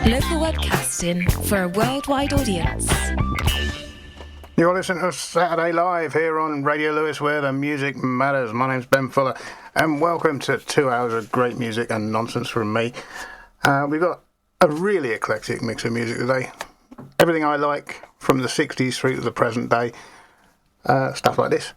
Local webcasting for a worldwide audience. You're listening to Saturday Live here on Radio Lewes, where the music matters. My name's Ben Fuller, and welcome to 2 hours of great music and nonsense from me. We've got a really eclectic mix of music today. Everything I like, from the 60s through to the present day. Stuff like this.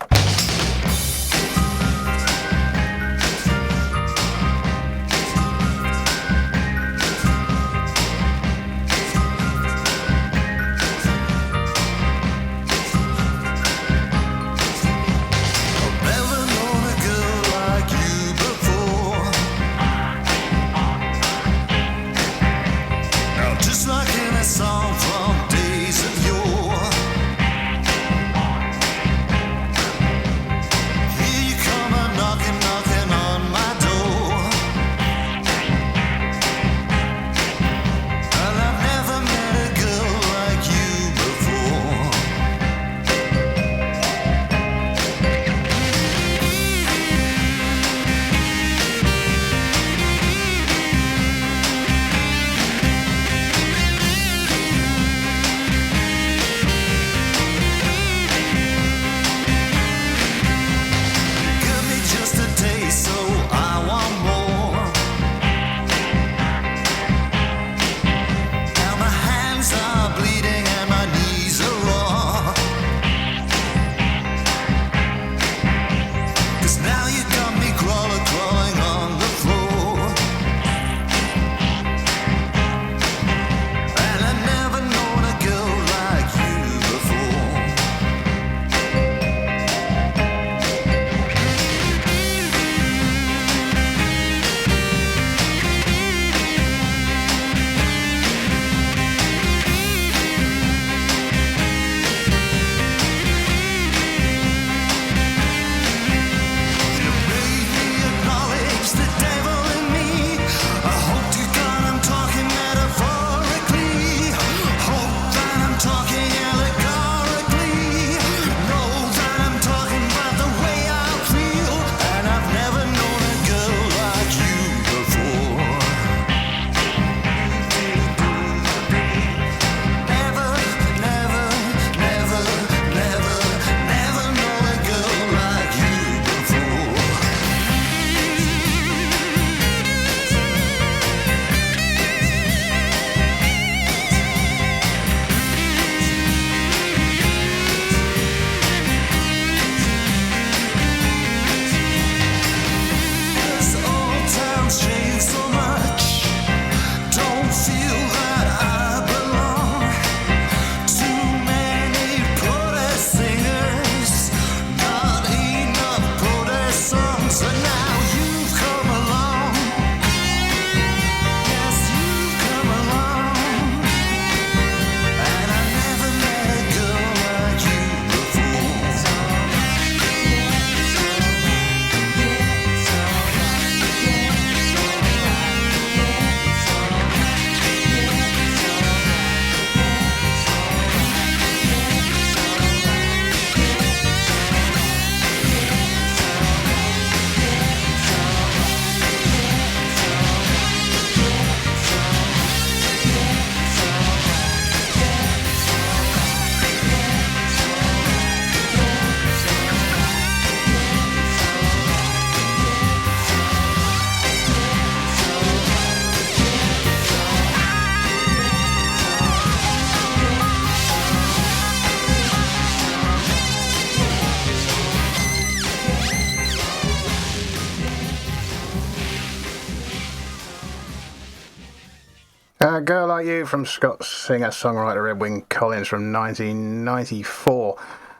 A Girl Like You from Scots singer-songwriter Edwyn Collins from 1994.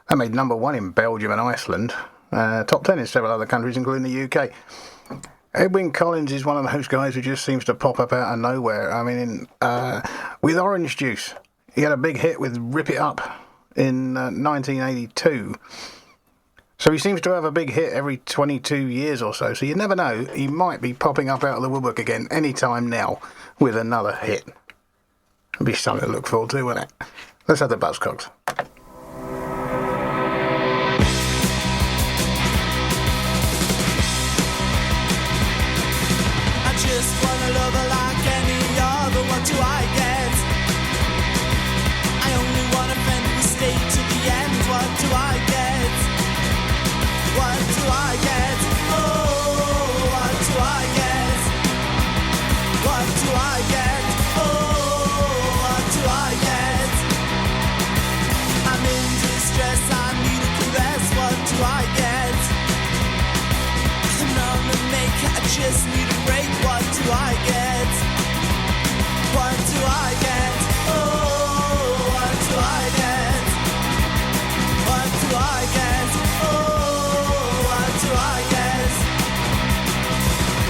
That made number one in Belgium and Iceland. Top 10 in several other countries, including the UK. Edwyn Collins is one of those guys who just seems to pop up out of nowhere. I mean, with Orange Juice, he had a big hit with Rip It Up in 1982. So he seems to have a big hit every 22 years or so. So you never know, he might be popping up out of the woodwork again any time now with another hit. It'd be something to look forward to, wouldn't it? Let's have the Buzzcocks. I just wanna love her like any other. What do I get? I only want a friend who stay to the end. What do I get? What do I get? Oh, what do I get? What do I get? Oh, what do I get? I'm in distress, I need a caress. What do I get? I'm a maker, I just need a break. What do I get? What do I get? Oh, what do I get? What do I get? Oh, what do I get?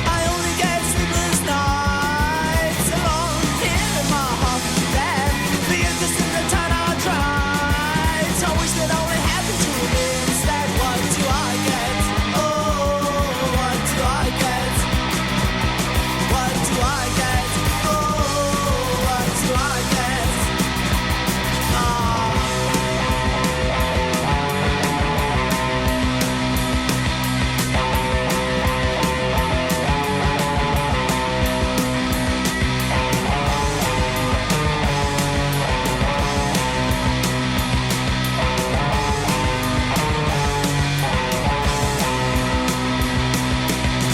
I only get sleepless nights alone here in my haunted bed. The interest in the time I tried. I wish that only happened to me instead. What do I get? Oh, what do I get? What do I get? Oh, what do I get?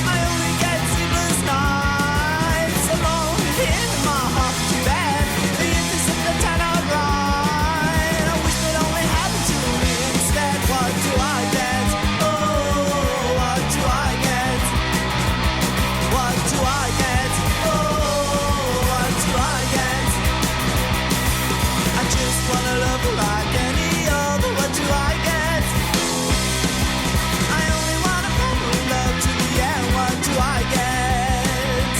I only get sleepless nights alone in my haunted bed. The interest in the town I ride. I wish that only happened to me instead. What do I get? Oh, what do I get? What do I get? Oh, what do I get? I just wanna love her like any other. What do I get? I only wanna follow love to the end. What do I get?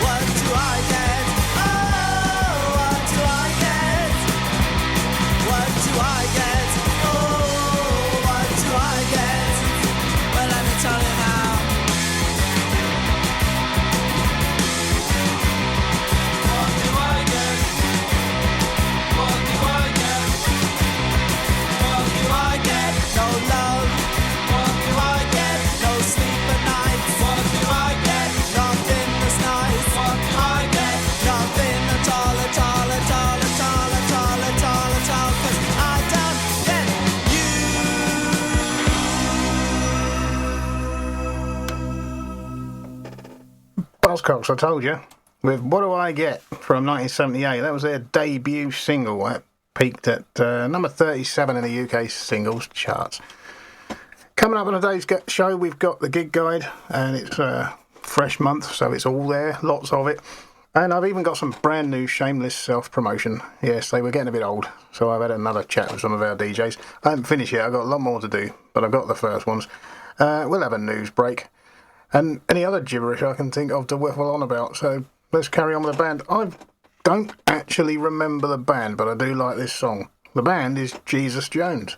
What do I get? Oh, what do I get? What do I get? Oh, what do I get? Well, let me tell you now. What do I get? What do I get? What do I get? No love. What do I get? No sleep at night. What do I get? Nothing that's nice. What do I get? Nothing at all, at all, at all, at all, at all, at all, at all. 'Cause I don't get you. Buzzcocks, I told you, with What Do I Get from 1978. That was their debut single. That peaked at number 37 in the UK singles charts. Coming up on today's show, we've got the gig guide, and it's a fresh month, so it's all there, lots of it. And I've even got some brand new shameless self-promotion. Yes, they were getting a bit old, so I've had another chat with some of our DJs. I haven't finished yet, I've got a lot more to do, but I've got the first ones. We'll have a news break, and any other gibberish I can think of to whiffle on about, so let's carry on with the band. I don't actually remember the band, but I do like this song. The band is Jesus Jones.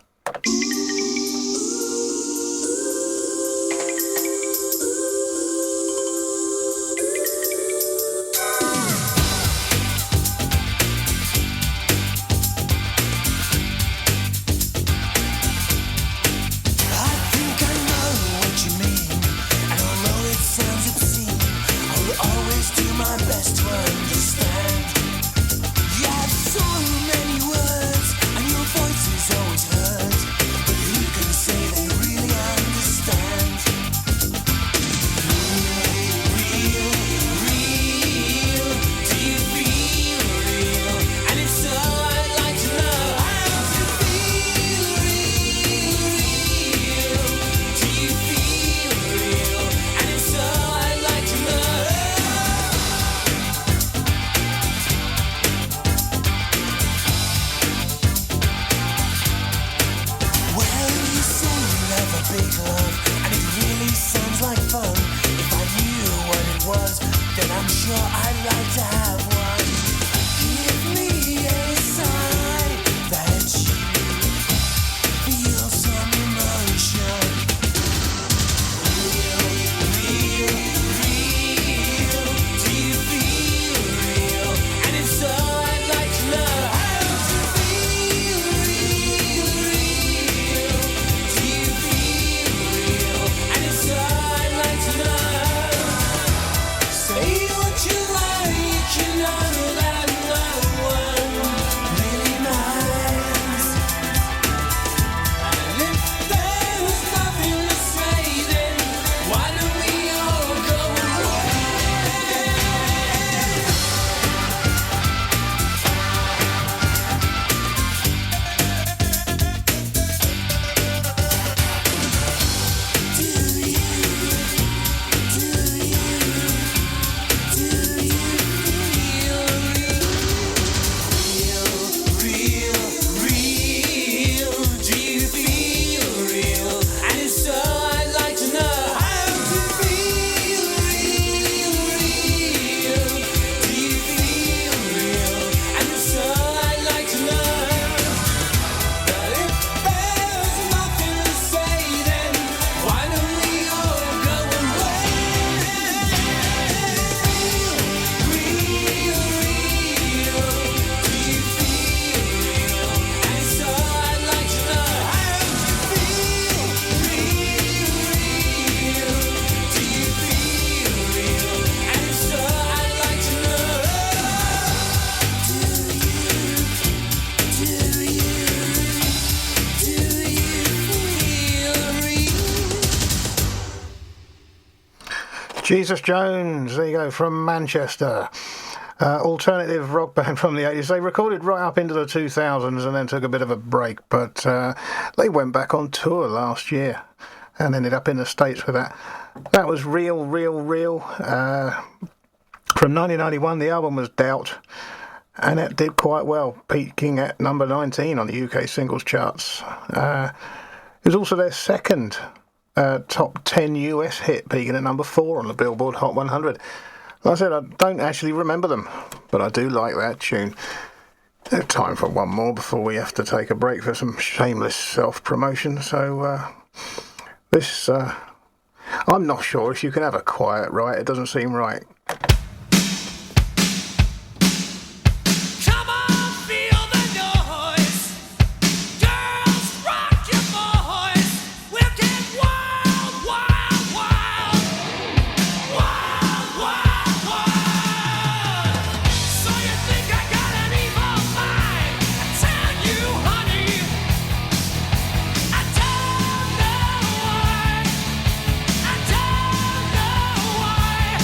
I think I know what you mean, and although it sounds obscene, I will always do my best to understand. You have so many words, and your voice is always heard, but who can say they really understand? Real, real, do you feel real? And if so, I'd like to know how to feel real. Do you feel real? And if so, I'd like to know. Well, you say you have a big love, and it really sounds like fun. If I knew what it was, then I'm sure I'd like to have one. Give me a sign that you feel some emotion. Real, real, real. Do you feel real? And if so, I'd like to know how to feel real, real. Do you feel real? And if so, I'd like to know. Say Jesus Jones, there you go, from Manchester. Alternative rock band from the 80s. They recorded right up into the 2000s and then took a bit of a break, but they went back on tour last year and ended up in the States with that. That was Real. From 1991, the album was Doubt, and it did quite well, peaking at number 19 on the UK singles charts. It was also their second top 10 US hit, peaking at number 4 on the Billboard Hot 100. Like I said, I don't actually remember them, but I do like that tune. Time for one more before we have to take a break for some shameless self-promotion. So this, I'm not sure if you can have a quiet right. It doesn't seem right. I don't know why.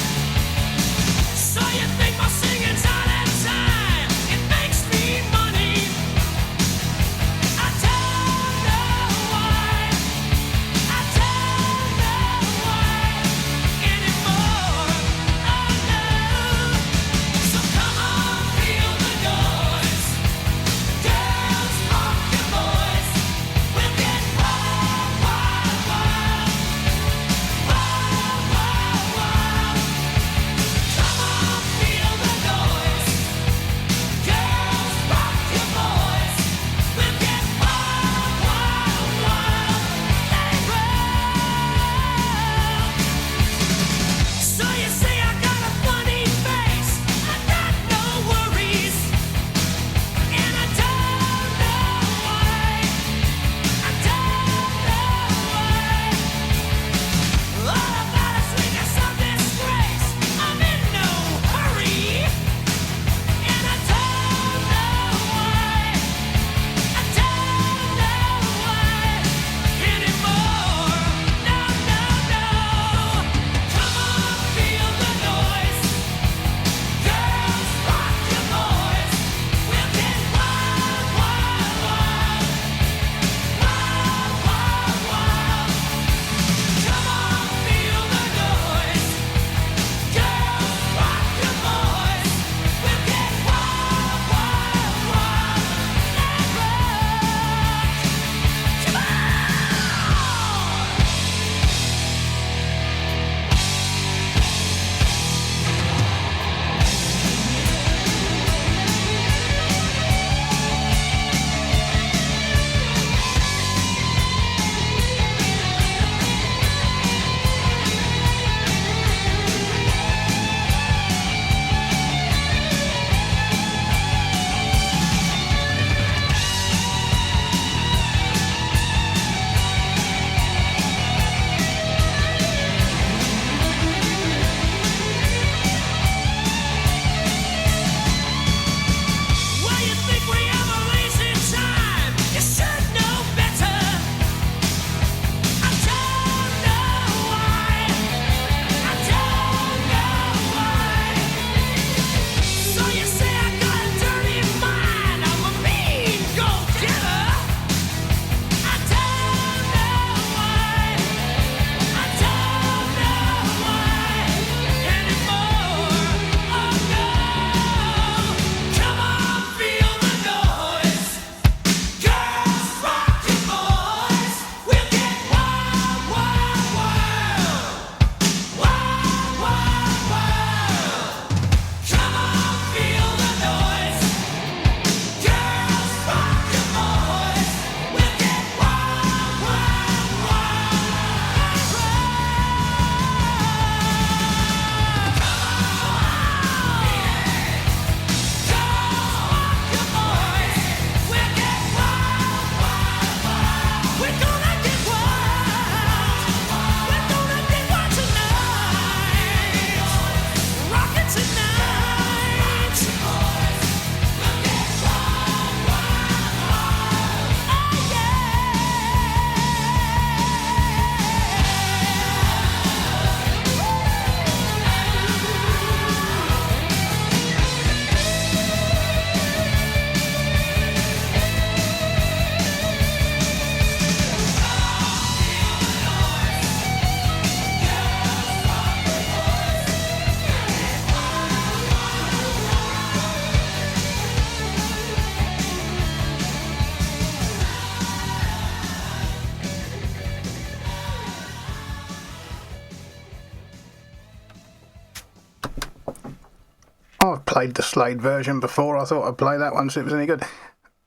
I've played the Slade version before. I thought I'd play that one, see if it was any good.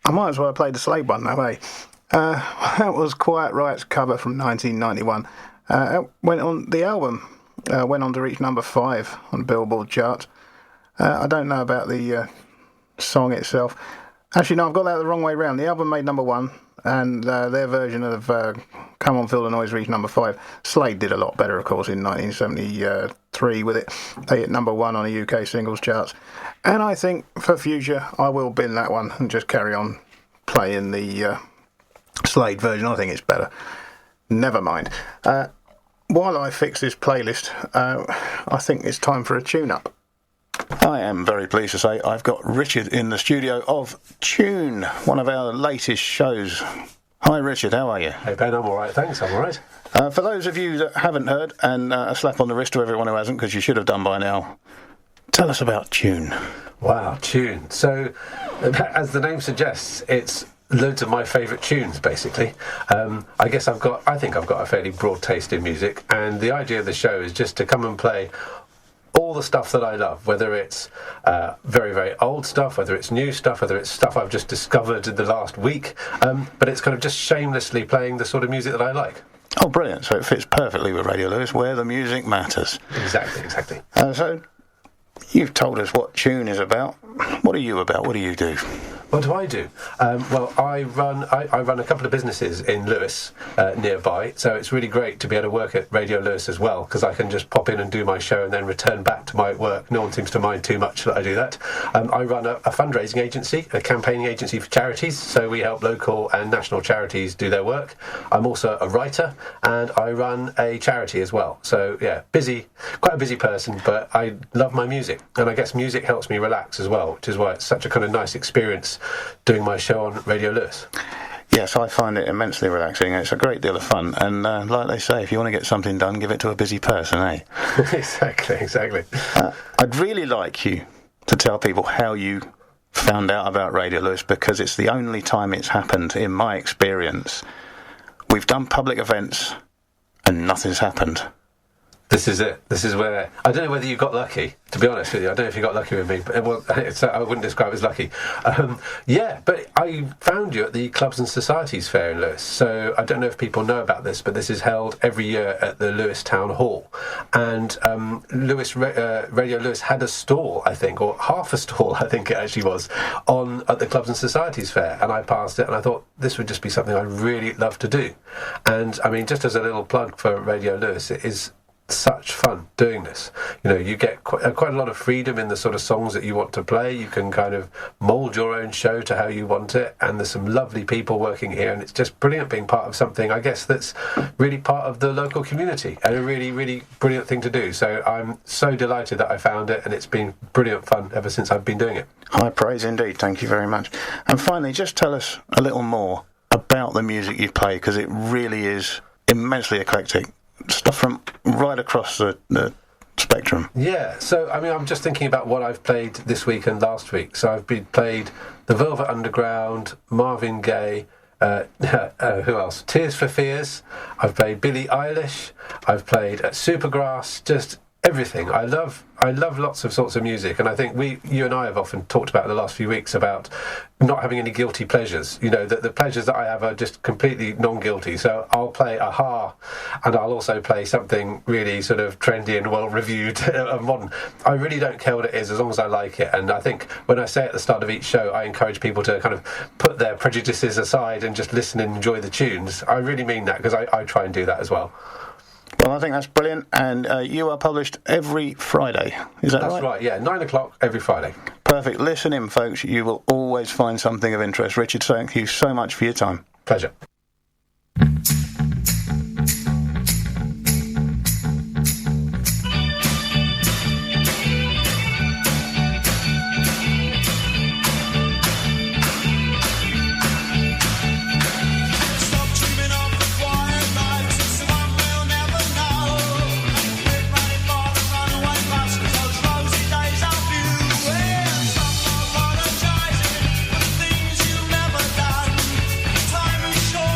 I might as well have played the Slade one, though, eh? That was Quiet Riot's cover from 1991. Went on the album, went on to reach number 5 on the Billboard chart. I don't know about the song itself. Actually, no, I've got that the wrong way round. The album made number 1, and their version of Come On Feel the Noise reached number 5. Slade did a lot better, of course, in 1973 with it. They hit number 1 on the UK singles charts. And I think for future, I will bin that one and just carry on playing the Slade version. I think it's better. Never mind. While I fix this playlist, I think it's time for a tune-up. I am very pleased to say I've got Richard in the studio of Tune, one of our latest shows. Hi Richard, how are you? Hey Ben, I'm alright, thanks, I'm alright. For those of you that haven't heard, and a slap on the wrist to everyone who hasn't, because you should have done by now, tell us about Tune. Wow, Tune. So, as the name suggests, it's loads of my favourite tunes, basically. I think I've got a fairly broad taste in music, and the idea of the show is just to come and play all the stuff that I love, whether it's very, very old stuff, whether it's new stuff, whether it's stuff I've just discovered in the last week, but it's kind of just shamelessly playing the sort of music that I like. Oh, brilliant. So it fits perfectly with Radio Lewes, where the music matters. Exactly. So you've told us what Tune is about. What are you about? What do you do? What do I do? Well, I run a couple of businesses in Lewes nearby, so it's really great to be able to work at Radio Lewes as well, because I can just pop in and do my show and then return back to my work. No one seems to mind too much that I do that. I run a fundraising agency, a campaigning agency for charities, so we help local and national charities do their work. I'm also a writer, and I run a charity as well. So yeah, quite a busy person, but I love my music, and I guess music helps me relax as well, which is why it's such a kind of nice experience doing my show on Radio Lewes. Yes, I find it immensely relaxing. It's a great deal of fun, and like they say, if you want to get something done, give it to a busy person, eh? Exactly. I'd really like you to tell people how you found out about Radio Lewes, because it's the only time it's happened, in my experience. We've done public events, and nothing's happened. This is it. This is where... I don't know whether you got lucky, to be honest with you. I don't know if you got lucky with me, but I wouldn't describe it as lucky. But I found you at the Clubs and Societies Fair in Lewes. So I don't know if people know about this, but this is held every year at the Lewes Town Hall. And Radio Lewes had a stall, I think, or half a stall, I think it actually was, at the Clubs and Societies Fair. And I passed it, and I thought this would just be something I'd really love to do. And, I mean, just as a little plug for Radio Lewes, it is such fun doing this. You know, you get quite a lot of freedom in the sort of songs that you want to play. You can kind of mould your own show to how you want it, and there's some lovely people working here, and it's just brilliant being part of something, I guess, that's really part of the local community, and a really, really brilliant thing to do. So I'm so delighted that I found it, and it's been brilliant fun ever since I've been doing it. High praise indeed, thank you very much. And finally, just tell us a little more about the music you play, because it really is immensely eclectic. Stuff from right across the spectrum. Yeah, so I mean, I'm just thinking about what I've played this week and last week. So I've played The Velvet Underground, Marvin Gaye, who else? Tears for Fears. I've played Billie Eilish. I've played Supergrass. Just everything. I love lots of sorts of music, and I think you and I have often talked about in the last few weeks about not having any guilty pleasures. You know, that the pleasures that I have are just completely non-guilty. So I'll play Aha, and I'll also play something really sort of trendy and well-reviewed and modern. I really don't care what it is, as long as I like it. And I think when I say at the start of each show, I encourage people to kind of put their prejudices aside and just listen and enjoy the tunes. I really mean that, because I try and do that as well. Well, I think that's brilliant, and you are published every Friday, is that right? That's right, yeah, 9 o'clock every Friday. Perfect. Listen in, folks, you will always find something of interest. Richard, thank you so much for your time. Pleasure. Time is short.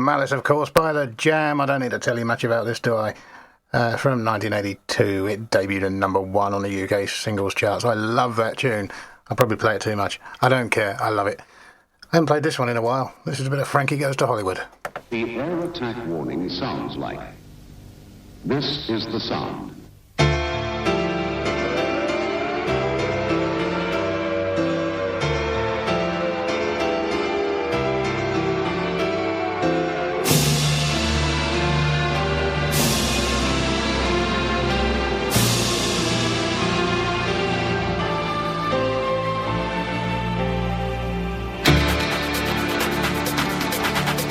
Malice, of course, by The Jam. I don't need to tell you much about this, do I? From 1982, it debuted at number 1 on the UK singles charts. I love that tune. I probably play it too much. I don't care. I love it. I haven't played this one in a while. This is a bit of Frankie Goes to Hollywood. The air attack warning sounds like. This is the sound.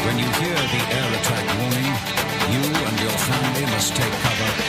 When you hear the air attack warning, you and your family must take cover.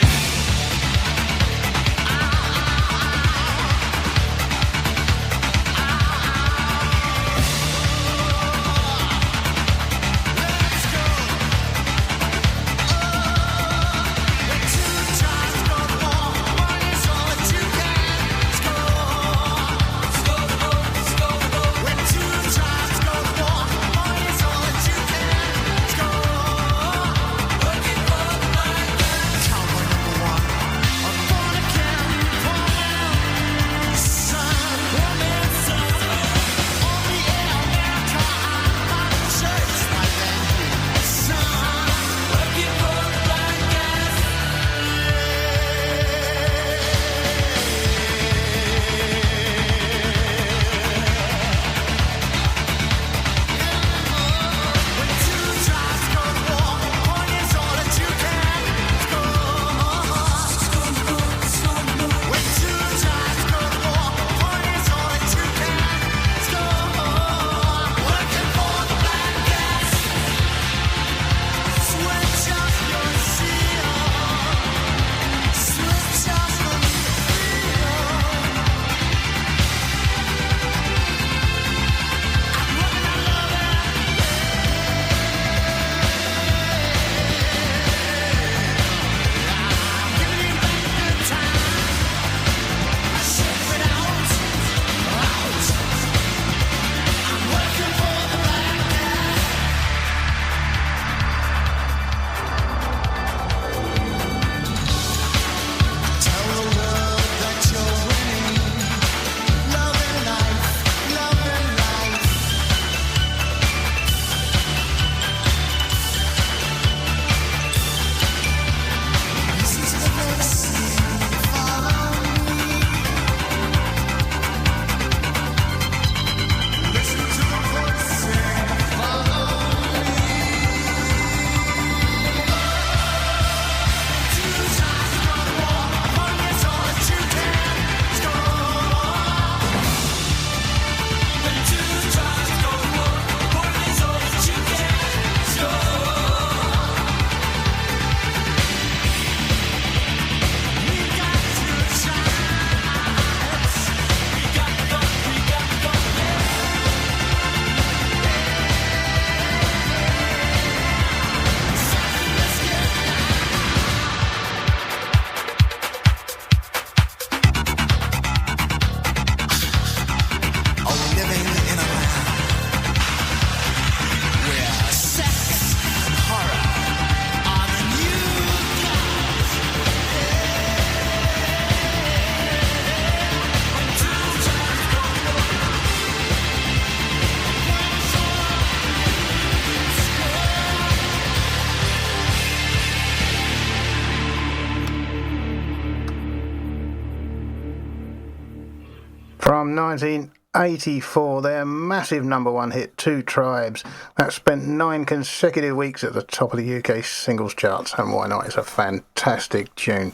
From 1984, their massive number 1 hit, Two Tribes, that spent 9 consecutive weeks at the top of the UK singles charts, and why not? It's a fantastic tune.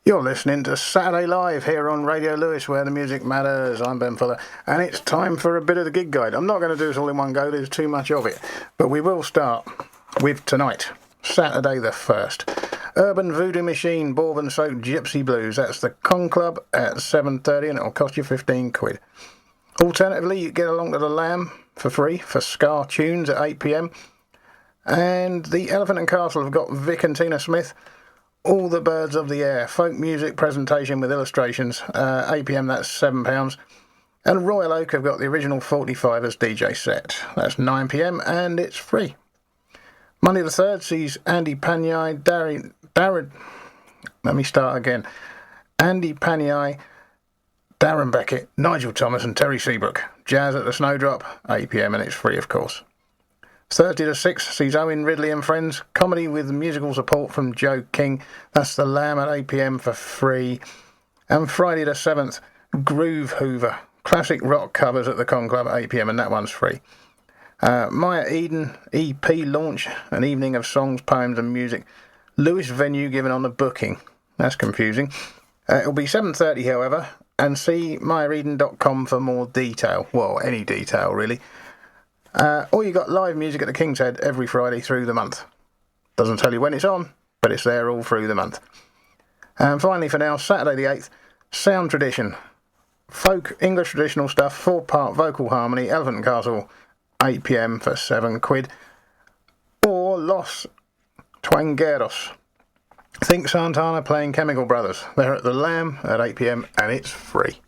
You're listening to Saturday Live here on Radio Lewes, where the music matters. I'm Ben Fuller, and it's time for a bit of the gig guide. I'm not going to do this all in one go, there's too much of it, but we will start with tonight, Saturday the 1st. Urban Voodoo Machine, Bourbon Soaked Gypsy Blues. That's the Con Club at 7:30, and it'll cost you 15 quid. Alternatively, you get along to the Lamb for free for Scar Tunes at 8 p.m. And the Elephant and Castle have got Vic and Tina Smith, All the Birds of the Air, folk music presentation with illustrations, 8 p.m, that's £7. And Royal Oak have got the original 45 as DJ set. That's 9 p.m, and it's free. Monday the 3rd sees Andy Paniai, Andy Paniai, Darren Beckett, Nigel Thomas and Terry Seabrook. Jazz at the Snowdrop, 8 p.m, and it's free, of course. Thursday the 6th sees Owen Ridley and Friends, comedy with musical support from Joe King. That's the Lamb at 8 p.m. for free. And Friday the 7th, Groove Hoover, classic rock covers at the Con Club at 8 p.m, and that one's free. Maya Eden EP launch, an evening of songs, poems and music. Lewes venue given on the booking. That's confusing. It'll be 7:30, however, and see mayaeden.com for more detail. Well, any detail really. Or you got live music at the King's Head every Friday through the month. Doesn't tell you when it's on, but it's there all through the month. And finally for now, Saturday the 8th, Sound Tradition. Folk English traditional stuff, 4-part vocal harmony, Elephant and Castle, 8 p.m. for £7. Or Los Twangueros. Think Santana playing Chemical Brothers. They're at the Lamb at 8 p.m. and it's free.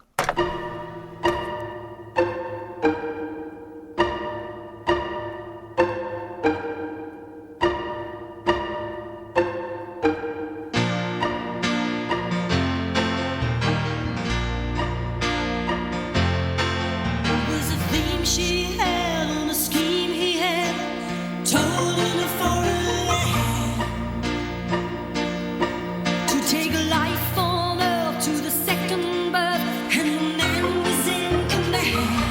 Was a theme she had on a scheme he had, told in a foreign land, to take a life on earth to the second birth, and the man was in command.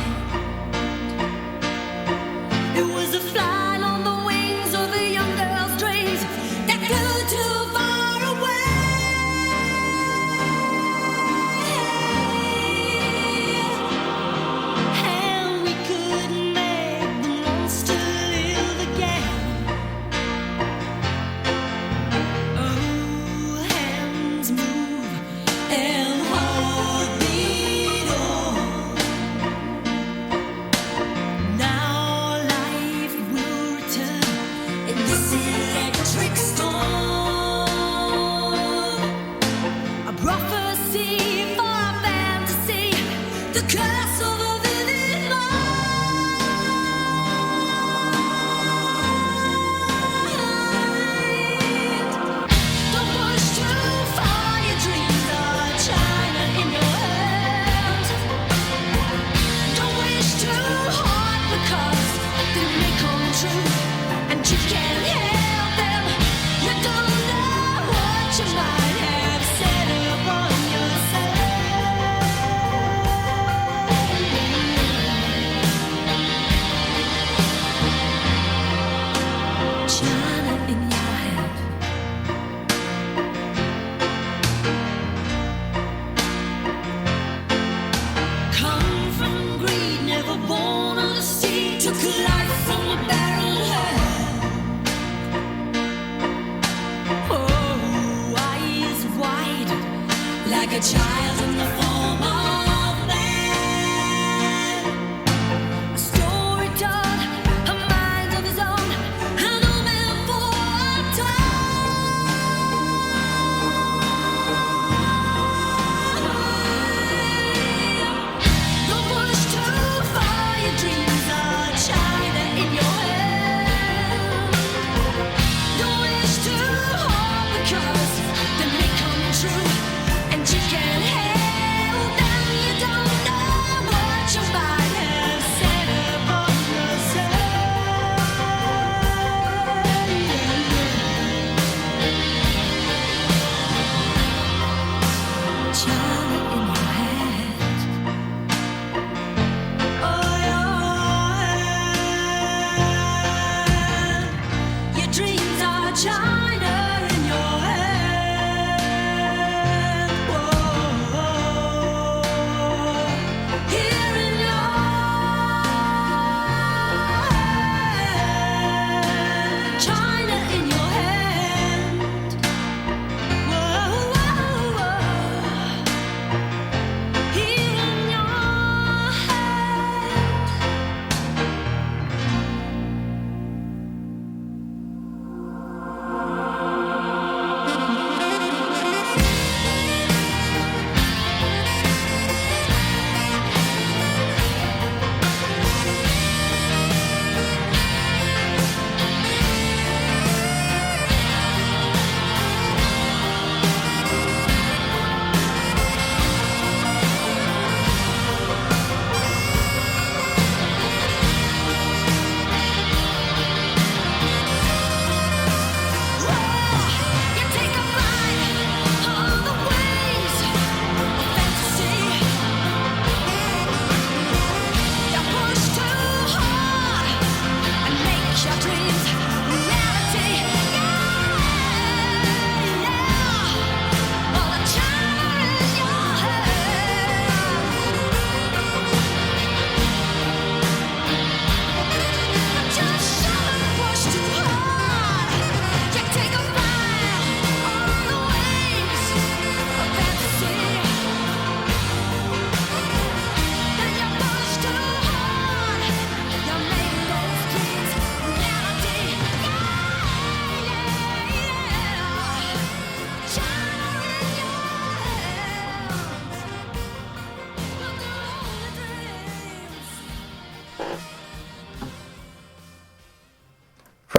It was a flying on the wings of the young girl's dreams that flew too far away. And we couldn't make the monster live again. Oh, hands move and heart beat on. Now life will return in this electric storm. A prophecy for a fantasy, the curse of a vivid mind. Don't push too far, your dreams are China in your hands. Don't wish too hard because they may come true, and you can't help them. You don't know what you might have set upon yourself. China in your hand. Come from greed, never born on the sea, took life from a barren hand. Oh, eyes wide, like a child in the form of man. A story told, a mind of his own, an old man for a time. Don't push too far, your dreams are China in your hand. Don't wish too hard because they may come true, and you can't help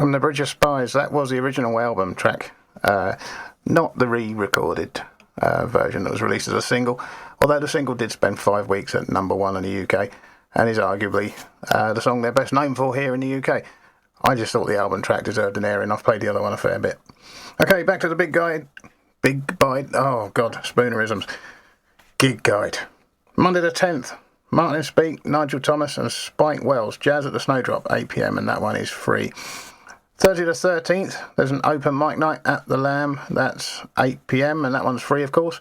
from the Bridge of Spies. That was the original album track, not the re-recorded version that was released as a single, although the single did spend 5 weeks at number 1 in the UK and is arguably the song they're best known for here in the UK. I just thought the album track deserved an airing. I've played the other one a fair bit. Okay, back to the big guide. Oh God, spoonerisms. Gig guide. Monday the 10th, Martin Speak, Nigel Thomas and Spike Wells, Jazz at the Snowdrop, 8 p.m, and that one is free. Thursday the 13th, there's an open mic night at the Lamb, that's 8 p.m, and that one's free, of course.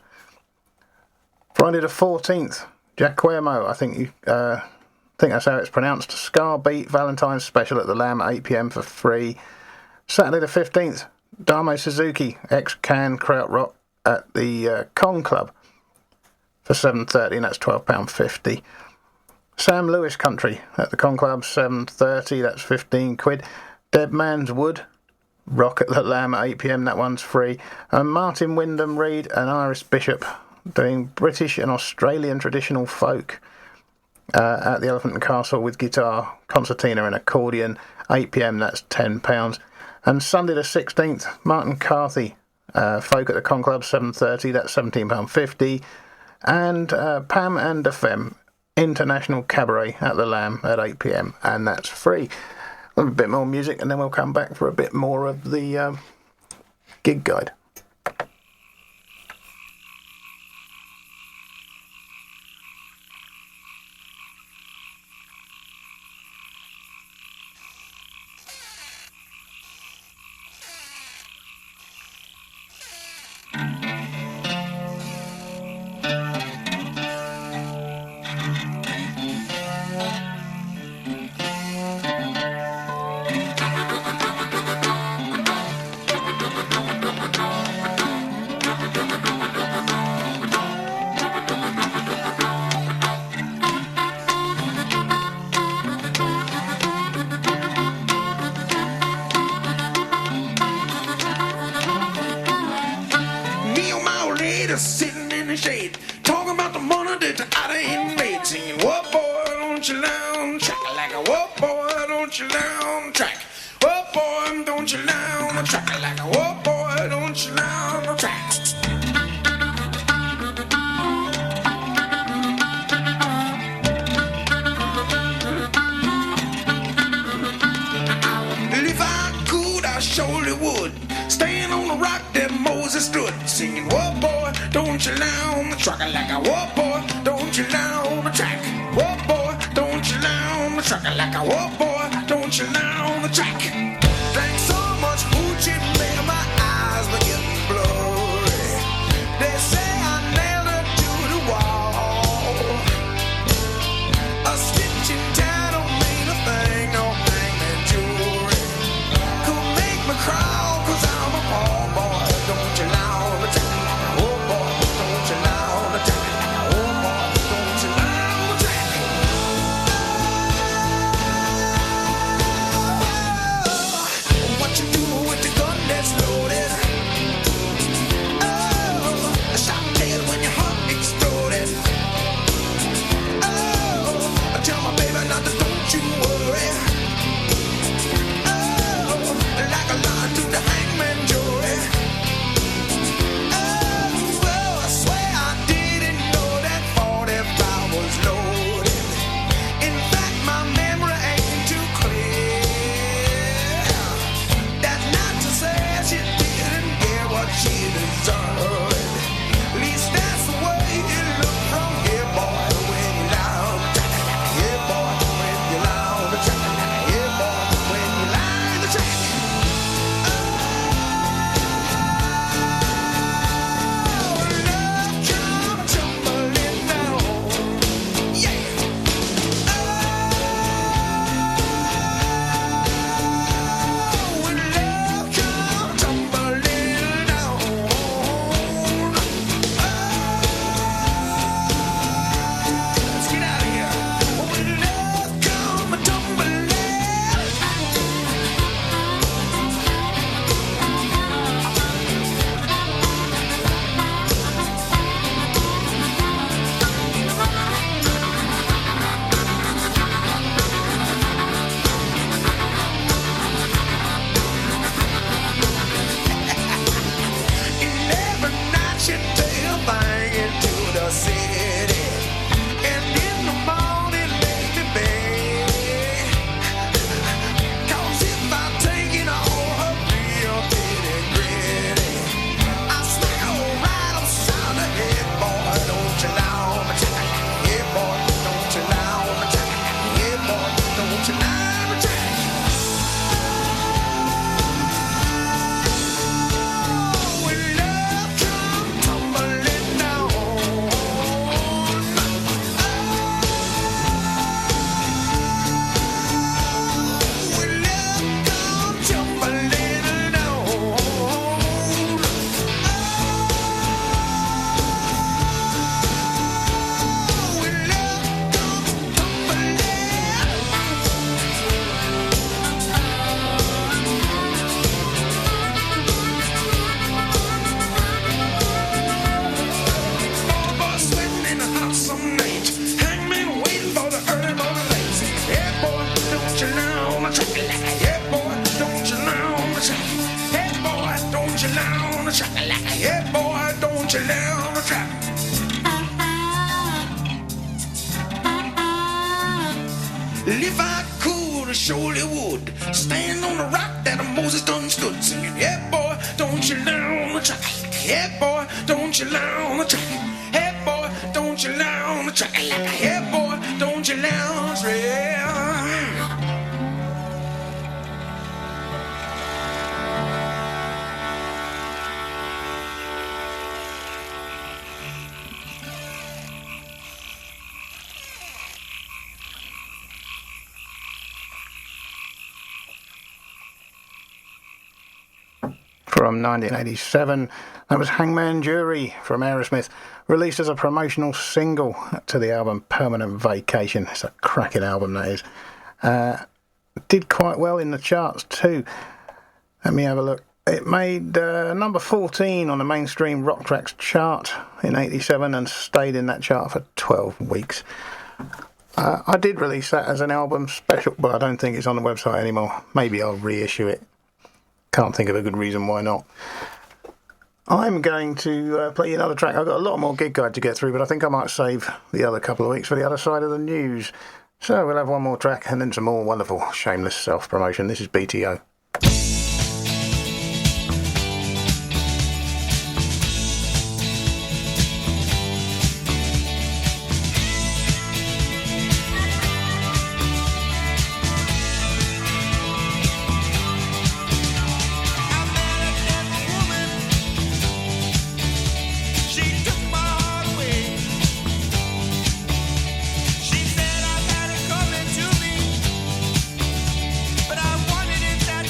Friday the 14th, Jack Quermo, I think that's how it's pronounced, Scar Beat Valentine's Special at the Lamb at 8 p.m. for free. Saturday the 15th, Damo Suzuki, ex-Can Krautrock at the Con Club for 7:30, and that's £12.50. Sam Lewis Country at the Con Club, 7:30, that's 15 quid. Dead Man's Wood, Rock at the Lamb at 8 p.m, that one's free. And Martin Wyndham Reed and Iris Bishop doing British and Australian traditional folk at the Elephant and Castle with guitar, concertina and accordion, 8 p.m, that's £10. And Sunday the 16th, Martin Carthy, folk at the Con Club, 7:30, that's £17.50. And Pam and the Femme, International Cabaret at the Lamb at 8 p.m, and that's free. A bit more music and then we'll come back for a bit more of the gig guide. Sitting in the shade, talking about the money that I ain't made, singing, "What boy, don't you down track like a what boy, don't you down track? What boy, don't you down track like a what boy, don't you down track?" If I could, I surely would. Staying on the rock that Moses stood, singing, "What boy, don't you down the track like a what boy, don't you down the track? What boy, don't you down the track like a what boy, don't you down the track?" Thanks so much, Hoochie, man, my eyes are getting blurry. They say I nailed her to the wall. A stitch in time don't mean a thing, don't hang that jewelry. Could make me cry, 'cause I'm a poor boy, don't you know the track like a oh boy, don't you know the track like a oh boy, don't you know the track? you lie on the track like a yeah, boy, don't you lie on the track. If I could, I surely would stand on the rock that Moses done stood, singing, yeah, boy, don't you lie on the track. Yeah, boy, don't you lie on the track. Yeah, boy, don't you lie on the track. Yeah, boy, don't you lie on the track. From 1987, that was Hangman Jury from Aerosmith, released as a promotional single to the album Permanent Vacation. It's a cracking album, that is. Did quite well in the charts too. Let me have a look. It made number 14 on the mainstream rock tracks chart in 87 and stayed in that chart for 12 weeks. I did release that as an album special, but I don't think it's on the website anymore. Maybe I'll reissue it. Can't think of a good reason why not. I'm going to play you another track. I've got a lot more gig guide to get through, but I think I might save the other couple of weeks for the other side of the news. So we'll have one more track and then some more wonderful shameless self-promotion. This is BTO. But I wanted it that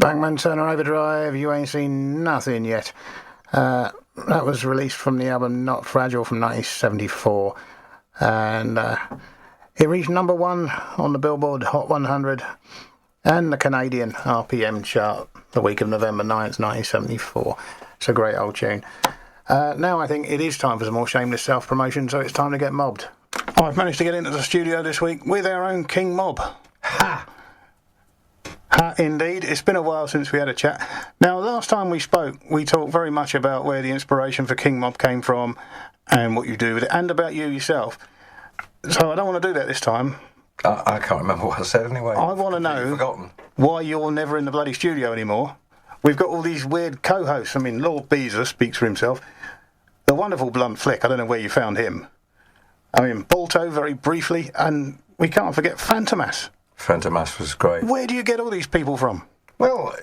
Bangman Turner Overdrive, You Ain't Seen Nothing Yet. That was released from the album Not Fragile from 1974. And it reached number 1 on the Billboard Hot 100 and the Canadian RPM chart the week of November 9th, 1974. It's a great old tune. Now I think it is time for some more shameless self-promotion, so it's time to get mobbed. I've managed to get into the studio this week with our own King Mob. Ha! Ha, indeed. It's been a while since we had a chat. Now, last time we spoke, we talked very much about where the inspiration for King Mob came from and what you do with it, and about you yourself. So I don't want to do that this time. I can't remember what I said anyway. I want to know why you're never in the bloody studio anymore. We've got all these weird co-hosts. I mean, Lord Beezer speaks for himself. The wonderful Blunt Flick, I don't know where you found him. I mean, Balto, very briefly, and we can't forget Fantomas. Fantomas was great. Where do you get all these people from? Well,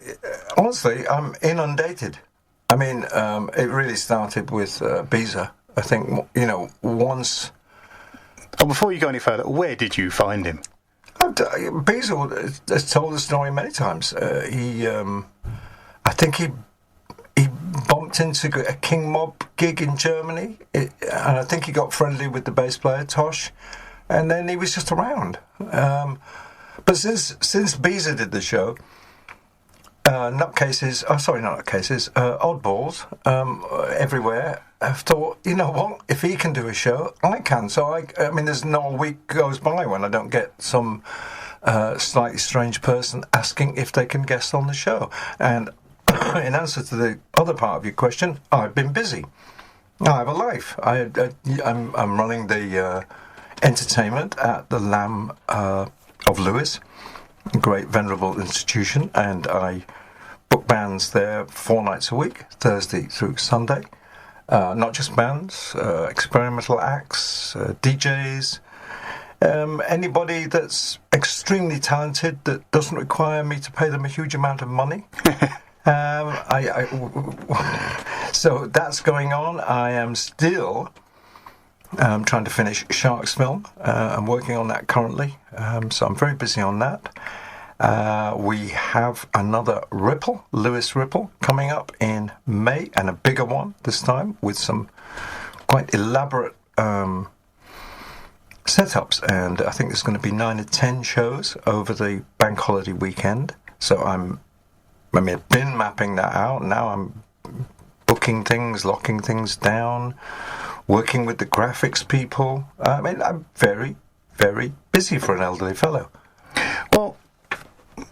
honestly, I'm inundated. I mean, it really started with Beezer. I think, once... Oh, before you go any further, where did you find him? Beezer has told the story many times. I think he bumped into a King Mob gig in Germany, and I think he got friendly with the bass player, Tosh, and then he was just around. But since Beezer did the show, oddballs everywhere have thought, you know what, if he can do a show, I can. So, I mean, there's not a week goes by when I don't get some slightly strange person asking if they can guest on the show. And in answer to the other part of your question, I've been busy. I have a life. I'm running the entertainment at the Lamb of Lewes, a great venerable institution, and I book bands there 4 nights a week, Thursday through Sunday. Not just bands, experimental acts, DJs, anybody that's extremely talented that doesn't require me to pay them a huge amount of money. So that's going on. I am still trying to finish Shark's film. I'm working on that currently, so I'm very busy on that. We have another Lewes Ripple, coming up in May, and a bigger one this time with some quite elaborate setups, and I think there's going to be 9 or 10 shows over the bank holiday weekend. So I've been mapping that out. Now I'm booking things, locking things down, working with the graphics people. I mean, I'm very, very busy for an elderly fellow. Well,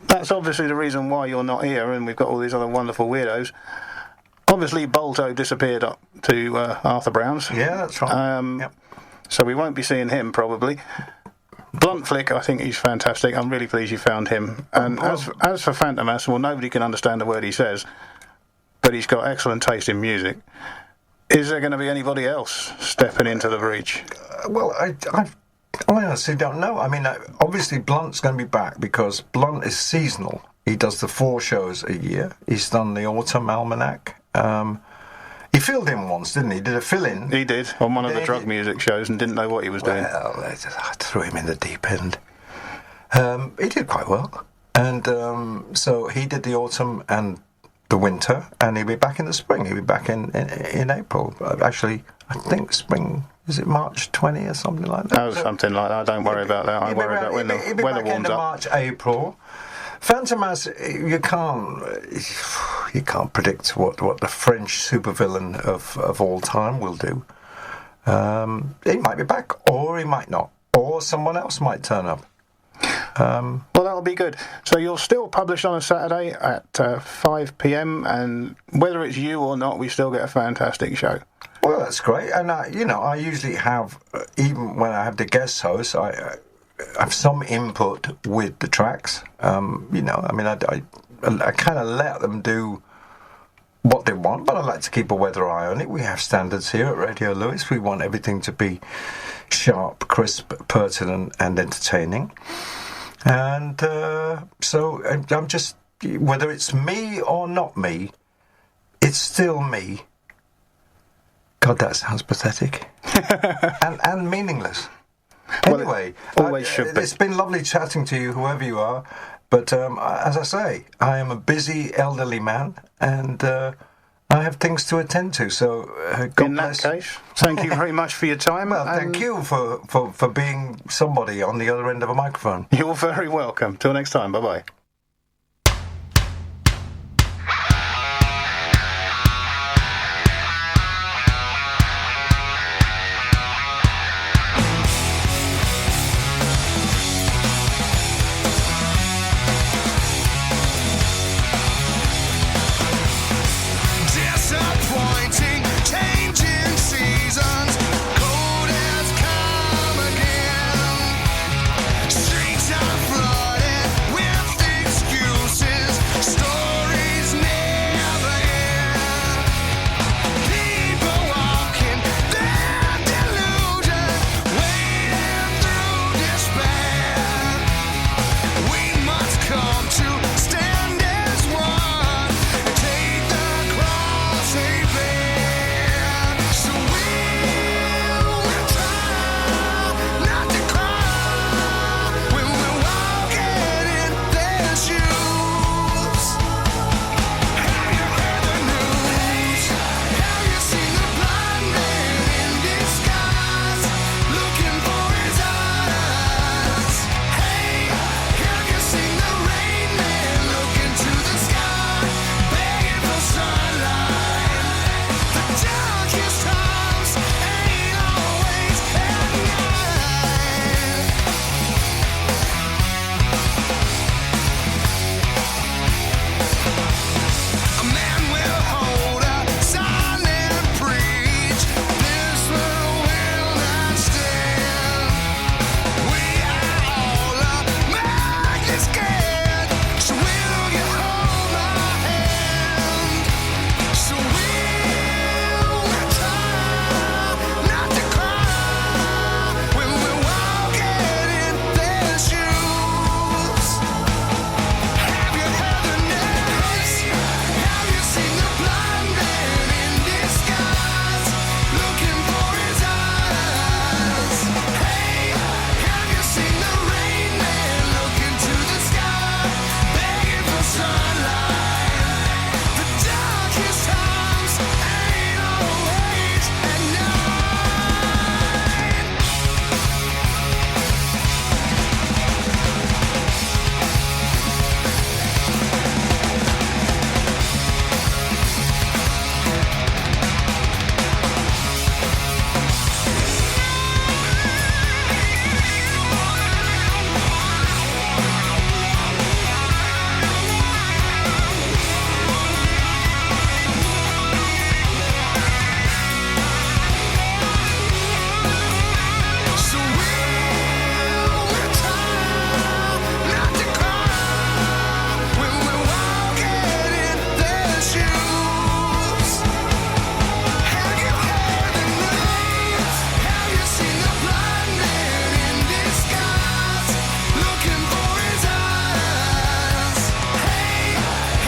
that's obviously the reason why you're not here, and we've got all these other wonderful weirdos. Obviously, Balto disappeared up to Arthur Brown's. Yeah, that's right. Yep. So we won't be seeing him, probably. Blunt Flick, I think he's fantastic. I'm really pleased you found him. And as for Fantomas, well, nobody can understand a word he says, but he's got excellent taste in music. Is there going to be anybody else stepping into the breach? Well, I honestly don't know. I mean, obviously Blunt's going to be back because Blunt is seasonal. He does the 4 shows a year. He's done the Autumn Almanac. He filled in once, didn't he? Did a fill-in? He did, on one of the drug music shows, and didn't know what he was doing. Well, I threw him in the deep end. He did quite well. And so he did the autumn and the winter, and he'll be back in the spring. He'll be back in April. Actually, I think spring, is it March 20 or something like that? Oh, something like that. Don't worry about that. I worry about when the weather warms up. March, April. Fantomas, you can't predict what the French supervillain of all time will do. He might be back, or he might not, or someone else might turn up. Well, that'll be good. So you'll still publish on a Saturday at 5 p.m, and whether it's you or not, we still get a fantastic show. Well, that's great. And I usually have, even when I have the guest host, I have some input with the tracks. I kind of let them do what they want, but I like to keep a weather eye on it. We have standards here at Radio Lewes. We want everything to be sharp, crisp, pertinent, and entertaining. And so I'm just, whether it's me or not me, it's still me. God, that sounds pathetic. and meaningless. Anyway, well, always should be. It's been lovely chatting to you, whoever you are. But as I say, I am a busy elderly man, and I have things to attend to. So God In that bless. case, thank you very much for your time. Well, thank and you for being somebody on the other end of a microphone. You're very welcome. Till next time. Bye-bye. Disappointing, changing seasons. Cold has come again. Streets are flooded with excuses. Stories never end. People walking their delusion, wading through despair. We must come to stand as one. Take the cross they bear. So we'll try not to cry when we're walking in their shoes. Have you heard the news? Have you seen the blind man in disguise, looking for his eyes? Hey, have you seen the rain man look into the sky, begging for sunlight? The darkest times ain't always at night. A man will hold a sign and preach, this world will not stand. We are all madly scared, so will you hold my hand? So we'll try not to cry when we're walking in their shoes. Have you heard the news? Have you seen the blind man in disguise, looking for his eyes? Hey, have you seen the rain man look into the sky, begging for sunlight? The darkest times ain't always at night. So we'll try not to cry when we're walking in their shoes. Have you heard the news? Have you seen the blind man in disguise, looking for his eyes? Hey,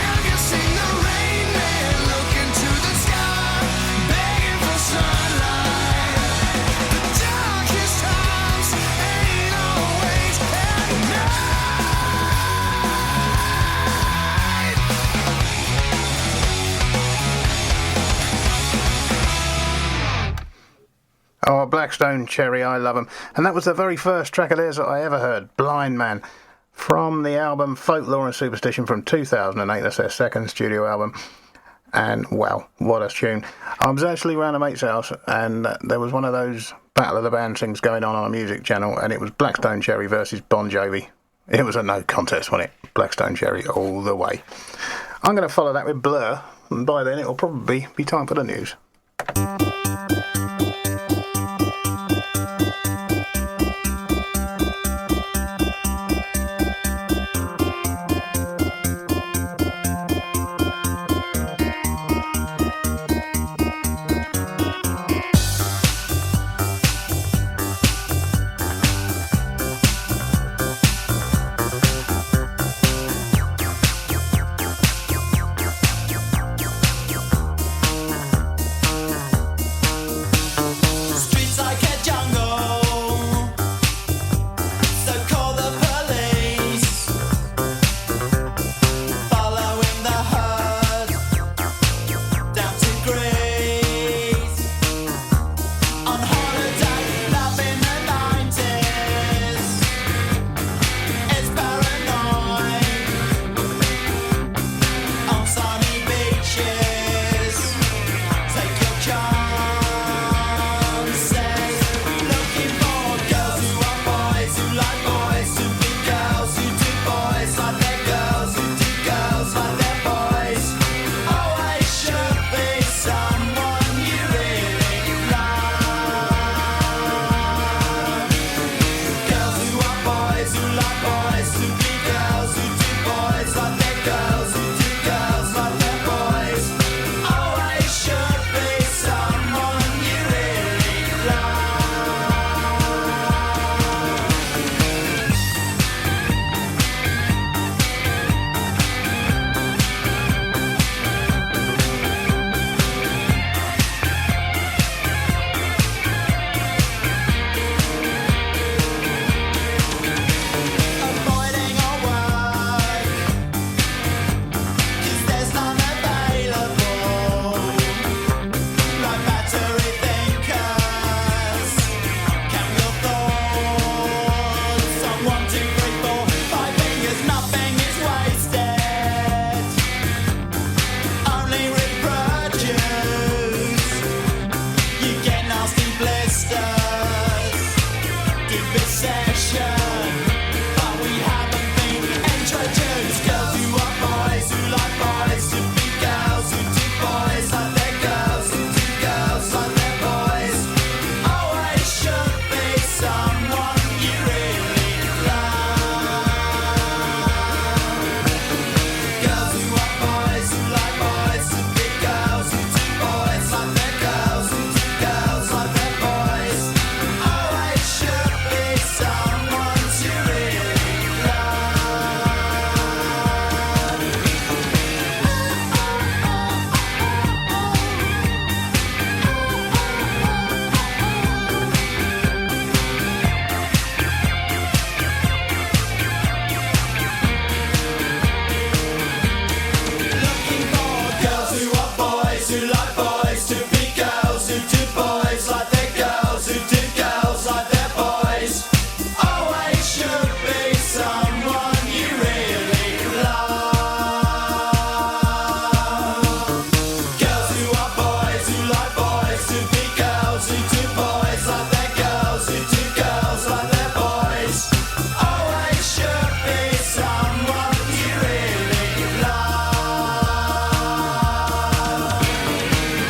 have you seen the rain man look into the sky, begging for sunlight? The darkest times ain't always at night. Oh, Blackstone Cherry, I love 'em. And that was the very first track of theirs that I ever heard, Blind Man, from the album Folklore and Superstition from 2008. That's their second studio album. And wow, what a tune. I was actually round a mate's house, and there was one of those Battle of the Band things going on a music channel, and it was Blackstone Cherry versus Bon Jovi. It was a no contest, wasn't it? Blackstone Cherry all the way. I'm going to follow that with Blur, and by then it'll probably be time for the news. this session, but we haven't been introduced. Girls who are boys, who like boys, to be girls who do boys like their girls, who do girls like their boys. Always should be someone you really love. Girls who are boys, who like boys, to be girls who do boys like their girls, who do girls like their boys. Always should be someone to really looking for girls who are boys, who like boys, to be girls who do boys like their girls, who do girls like their boys. Always should be someone you really love. Girls who are boys, who like boys, to be girls who do boys like their girls, who do girls like their boys. Always should be someone you really love.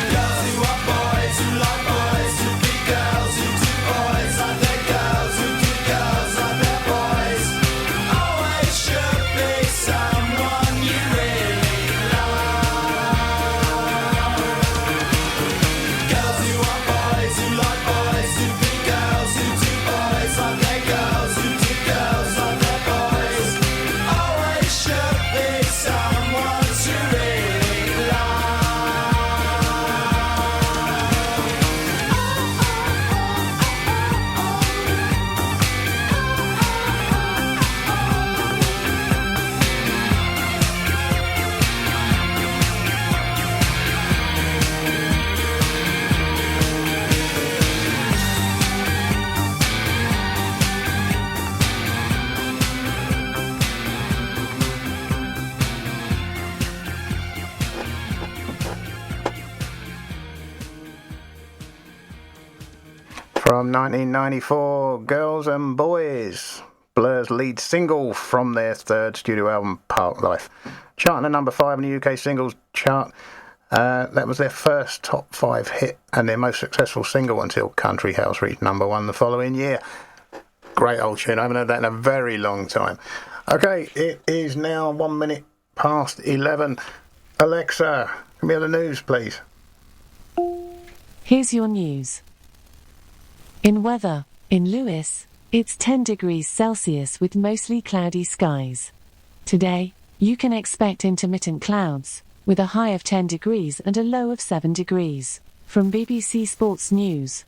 Girls who are boys, who like boys, to be girls who do boys like their girls, who do girls like their boys. Always should be someone you really love. Girls who are boys, who like boys, to be girls who do boys like their girls, who do girls like their boys. Always should be someone to really From 1994, Girls and Boys, Blur's lead single from their third studio album, Park Life. Charting at number 5 in the UK singles chart. That was their first top 5 hit and their most successful single until Country House reached number 1 the following year. Great old tune. I haven't heard that in a very long time. Okay, it is now 1 minute past 11. Alexa, give me the news, please. Here's your news. In weather, in Lewes, it's 10 degrees Celsius with mostly cloudy skies. Today, you can expect intermittent clouds, with a high of 10 degrees and a low of 7 degrees. From BBC Sports News.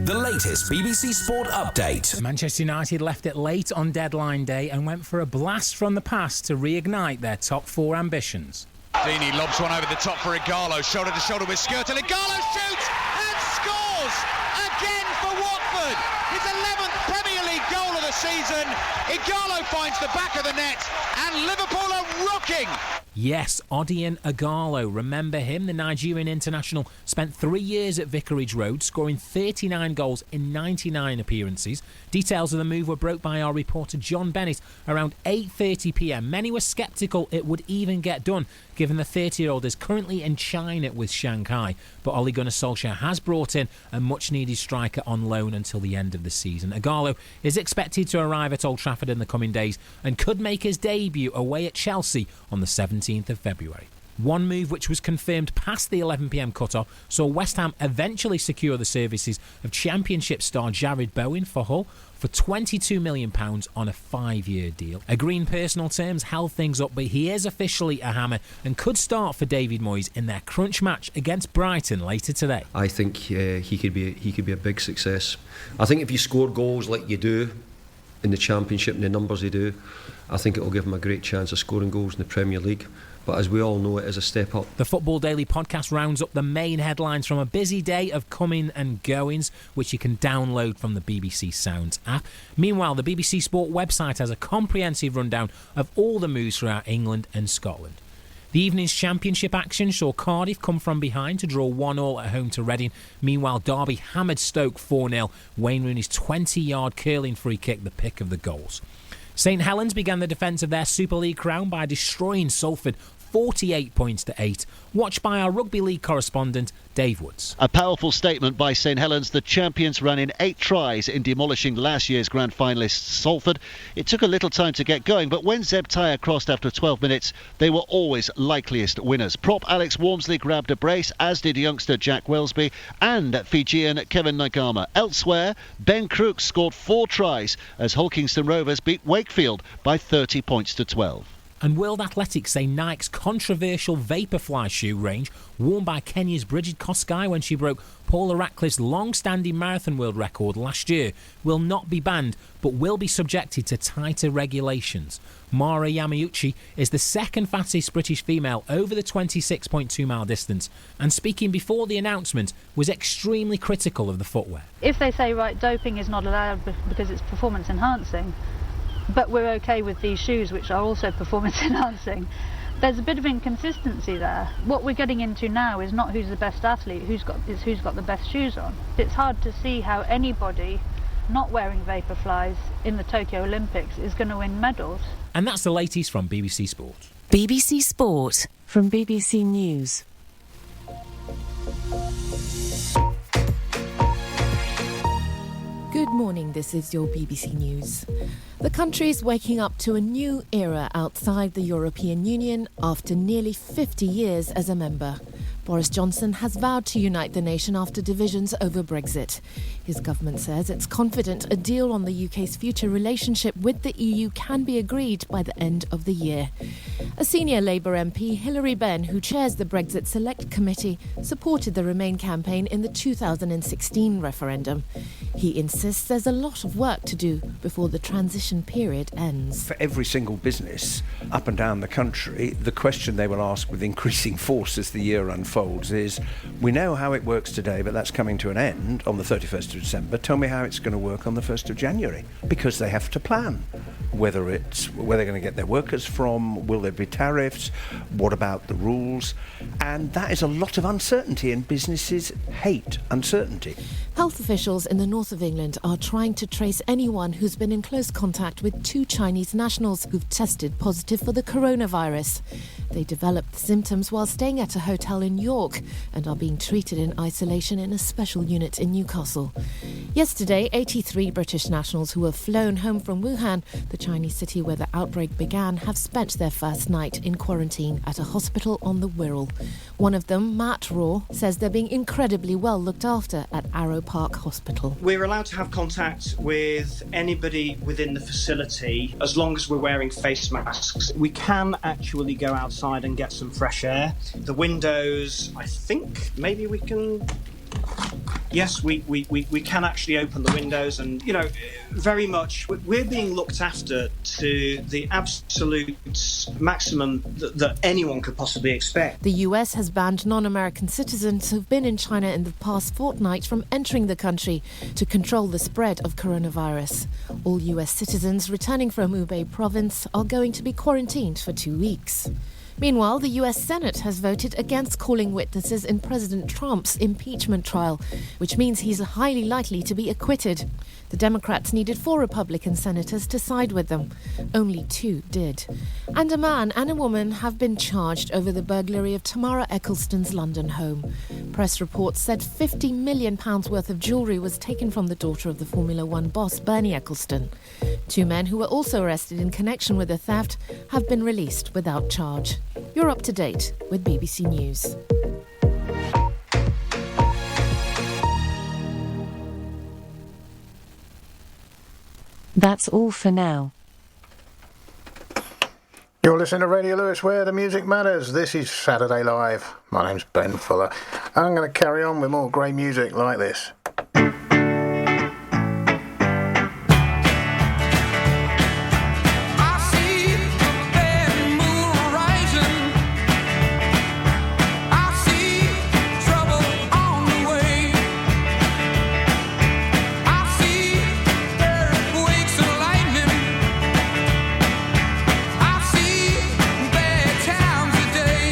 The latest BBC Sport update. Manchester United left it late on deadline day and went for a blast from the past to reignite their top 4 ambitions. Deeney lobs one over the top for Igalo, shoulder to shoulder with Skirtle. Igalo shoots and scores again for Watford. His 11th Premier League goal of the season. Igalo finds the back of the net and Liverpool are rocking. Yes, Odion Igalo. Remember him? The Nigerian international spent 3 years at Vicarage Road, scoring 39 goals in 99 appearances. Details of the move were broke by our reporter John Bennett around 8:30 p.m. Many were sceptical it would even get done, given the 30-year-old is currently in China with Shanghai. But Ole Gunnar Solskjaer has brought in a much-needed striker on loan until the end of the season. Igalo is expected to arrive at Old Trafford in the coming days and could make his debut away at Chelsea on the 17th of February. One move which was confirmed past the 11 p.m. cut-off saw West Ham eventually secure the services of Championship star Jared Bowen for Hull for £22 million on a 5-year deal. Agreeing personal terms held things up, but he is officially a Hammer and could start for David Moyes in their crunch match against Brighton later today. I think he could be a big success. I think if you score goals like you do in the Championship and the numbers they do, I think it will give him a great chance of scoring goals in the Premier League. But as we all know, it is a step up. The Football Daily podcast rounds up the main headlines from a busy day of coming and goings, which you can download from the BBC Sounds app. Meanwhile, the BBC Sport website has a comprehensive rundown of all the moves throughout England and Scotland. The evening's championship action saw Cardiff come from behind to draw 1-1 at home to Reading. Meanwhile, Derby hammered Stoke 4-0. Wayne Rooney's 20-yard curling free kick, the pick of the goals. St Helens began the defence of their Super League crown by destroying Salford 48 points to 8. Watched by our Rugby League correspondent, Dave Woods. A powerful statement by St Helens. The champions ran in 8 tries in demolishing last year's grand finalists Salford. It took a little time to get going, but when Zeb Tyre crossed after 12 minutes, they were always likeliest winners. Prop Alex Walmsley grabbed a brace, as did youngster Jack Wellesby and Fijian Kevin Nagama. Elsewhere, Ben Crooks scored 4 tries as Hulkingston Rovers beat Wakefield by 30 points to 12. And World Athletics say Nike's controversial Vaporfly shoe range, worn by Kenya's Bridget Kosgei when she broke Paula Radcliffe's long-standing marathon world record last year, will not be banned, but will be subjected to tighter regulations. Mara Yamauchi is the second fastest British female over the 26.2 mile distance, and speaking before the announcement, was extremely critical of the footwear. If they say, right, doping is not allowed because it's performance enhancing, but we're okay with these shoes which are also performance enhancing, there's a bit of inconsistency there. What we're getting into now is not who's the best athlete, who's got the best shoes on. It's hard to see how anybody not wearing Vaporflies in the Tokyo Olympics is going to win medals. And that's the latest from BBC Sport. BBC Sport. From BBC News. Good morning, this is your BBC News. The country is waking up to a new era outside the European Union after nearly 50 years as a member. Boris Johnson has vowed to unite the nation after divisions over Brexit. His government says it's confident a deal on the UK's future relationship with the EU can be agreed by the end of the year. A senior Labour MP, Hilary Benn, who chairs the Brexit Select Committee, supported the Remain campaign in the 2016 referendum. He insists there's a lot of work to do before the transition period ends. For every single business up and down the country, the question they will ask with increasing force as the year unfolds is, we know how it works today, but that's coming to an end on the 31st of December. Tell me how it's going to work on the 1st of January, because they have to plan where they're going to get their workers from, will there be tariffs, what about the rules, and that is a lot of uncertainty, and businesses hate uncertainty. Health officials in the north of England are trying to trace anyone who's been in close contact with 2 Chinese nationals who've tested positive for the coronavirus. They developed the symptoms while staying at a hotel in York and are being treated in isolation in a special unit in Newcastle. Yesterday, 83 British nationals who were flown home from Wuhan, the Chinese city where the outbreak began, have spent their first night in quarantine at a hospital on the Wirral. One of them, Matt Raw, says they're being incredibly well looked after at Arrow Park Hospital. We're allowed to have contact with anybody within the facility as long as we're wearing face masks. We can actually go outside and get some fresh air. The windows, I think maybe we can... Yes, we can actually open the windows, and, you know, very much we're being looked after to the absolute maximum that anyone could possibly expect. The US has banned non-American citizens who've been in China in the past fortnight from entering the country to control the spread of coronavirus. All US citizens returning from Hubei province are going to be quarantined for 2 weeks. Meanwhile, the US Senate has voted against calling witnesses in President Trump's impeachment trial, which means he's highly likely to be acquitted. The Democrats needed 4 Republican senators to side with them. Only 2 did. And a man and a woman have been charged over the burglary of Tamara Eccleston's London home. Press reports said £50 million worth of jewellery was taken from the daughter of the Formula One boss, Bernie Eccleston. 2 men who were also arrested in connection with the theft have been released without charge. You're up to date with BBC News. That's all for now. You're listening to Radio Lewes, where the music matters. This is Saturday Live. My name's Ben Fuller. I'm going to carry on with more great music like this. Times a day.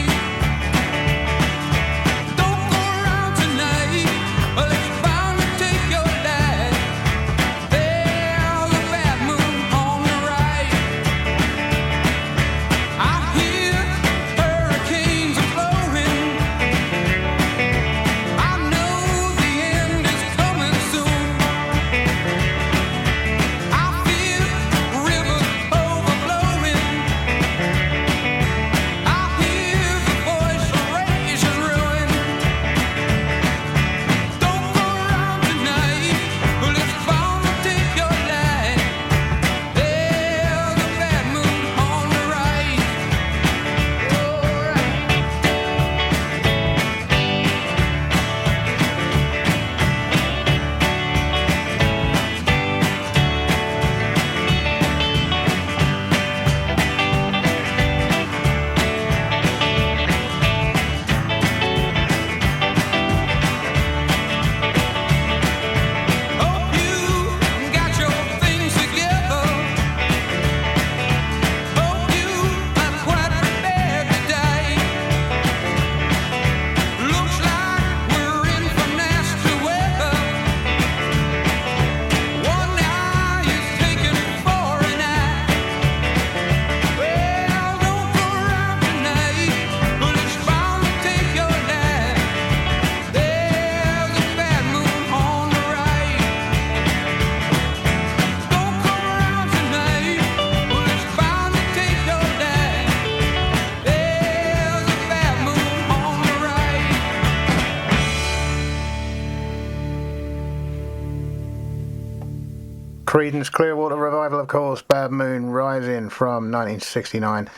Creedence Clearwater Revival, of course, Bad Moon Rising from 1969.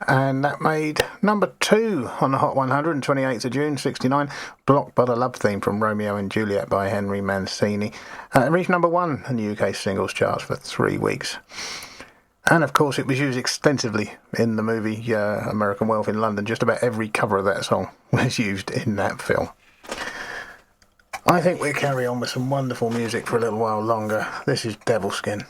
And that made number 2 on the Hot 100 on 28th of June 69, blocked by the love theme from Romeo and Juliet by Henry Mancini. It reached number 1 in the UK singles charts for 3 weeks. And of course it was used extensively in the movie American Wealth in London. Just about every cover of that song was used in that film. I think we'll carry on with some wonderful music for a little while longer. This is Devilskin.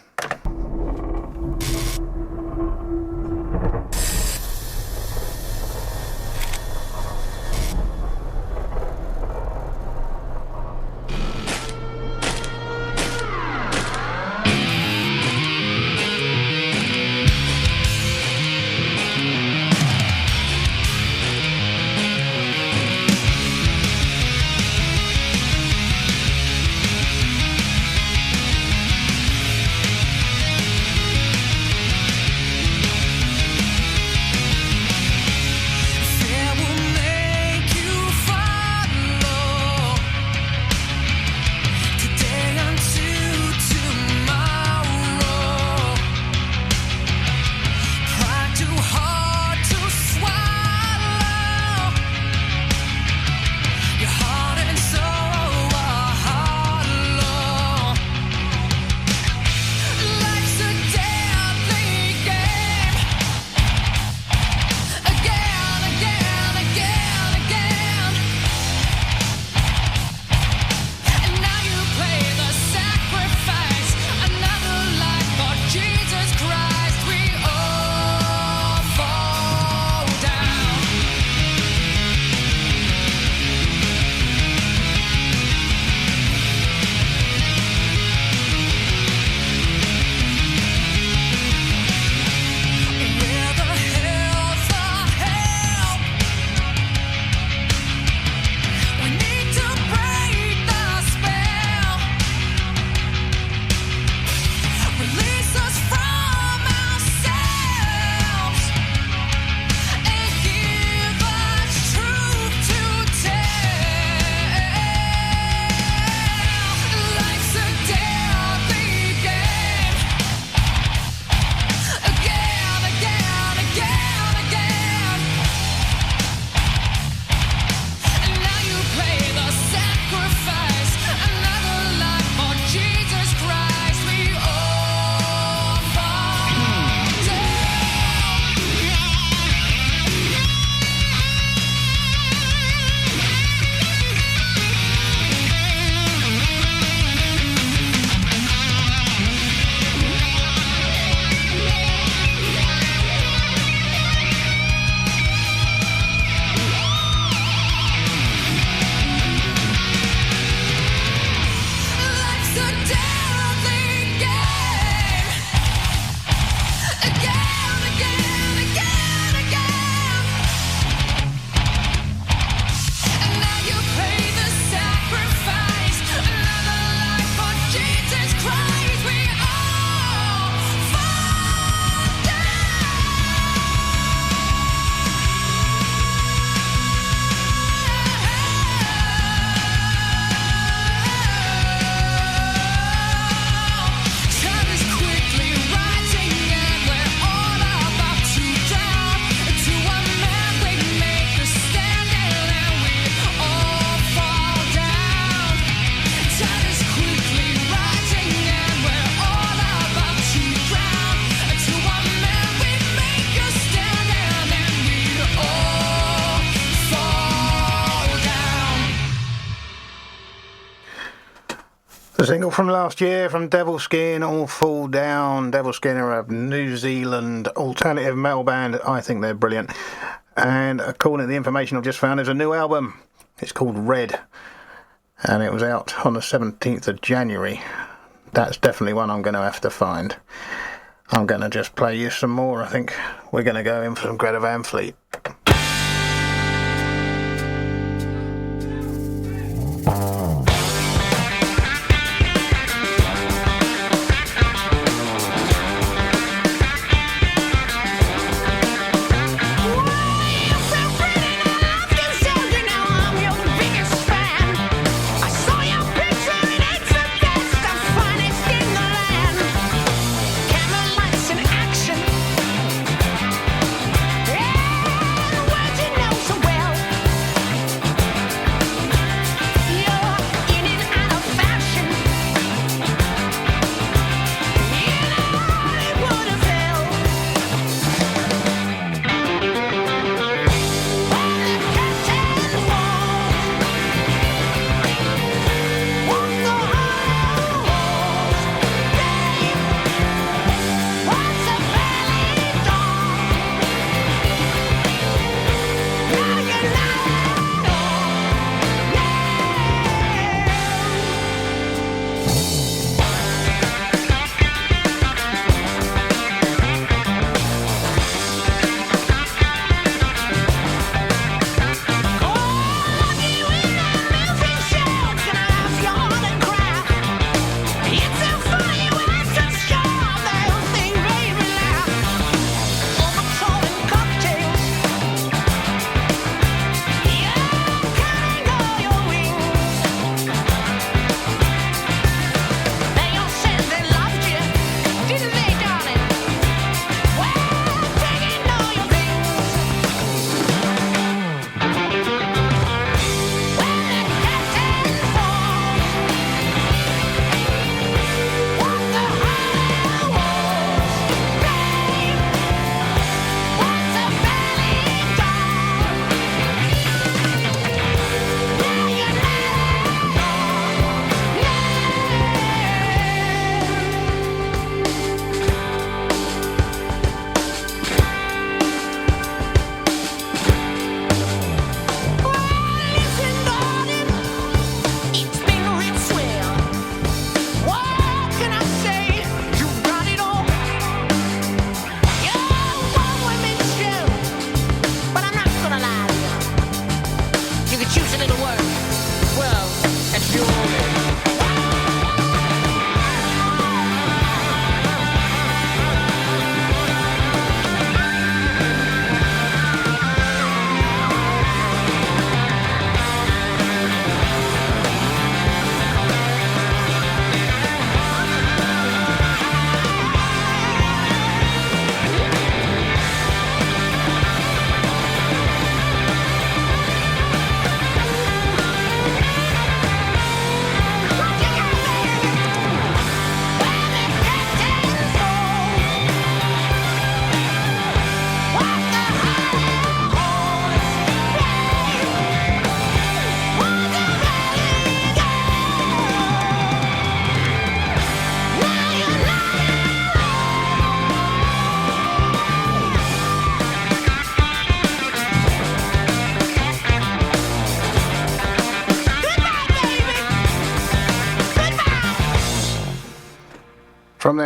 The single from last year from Devilskin, All Fall Down. Devilskin are a New Zealand alternative metal band. I think they're brilliant. And according to the information I've just found, there's a new album. It's called Red. And it was out on the 17th of January. That's definitely one I'm going to have to find. I'm going to just play you some more. I think we're going to go in for some Greta Van Fleet. I saw your picture and it's the best, the finest in the land.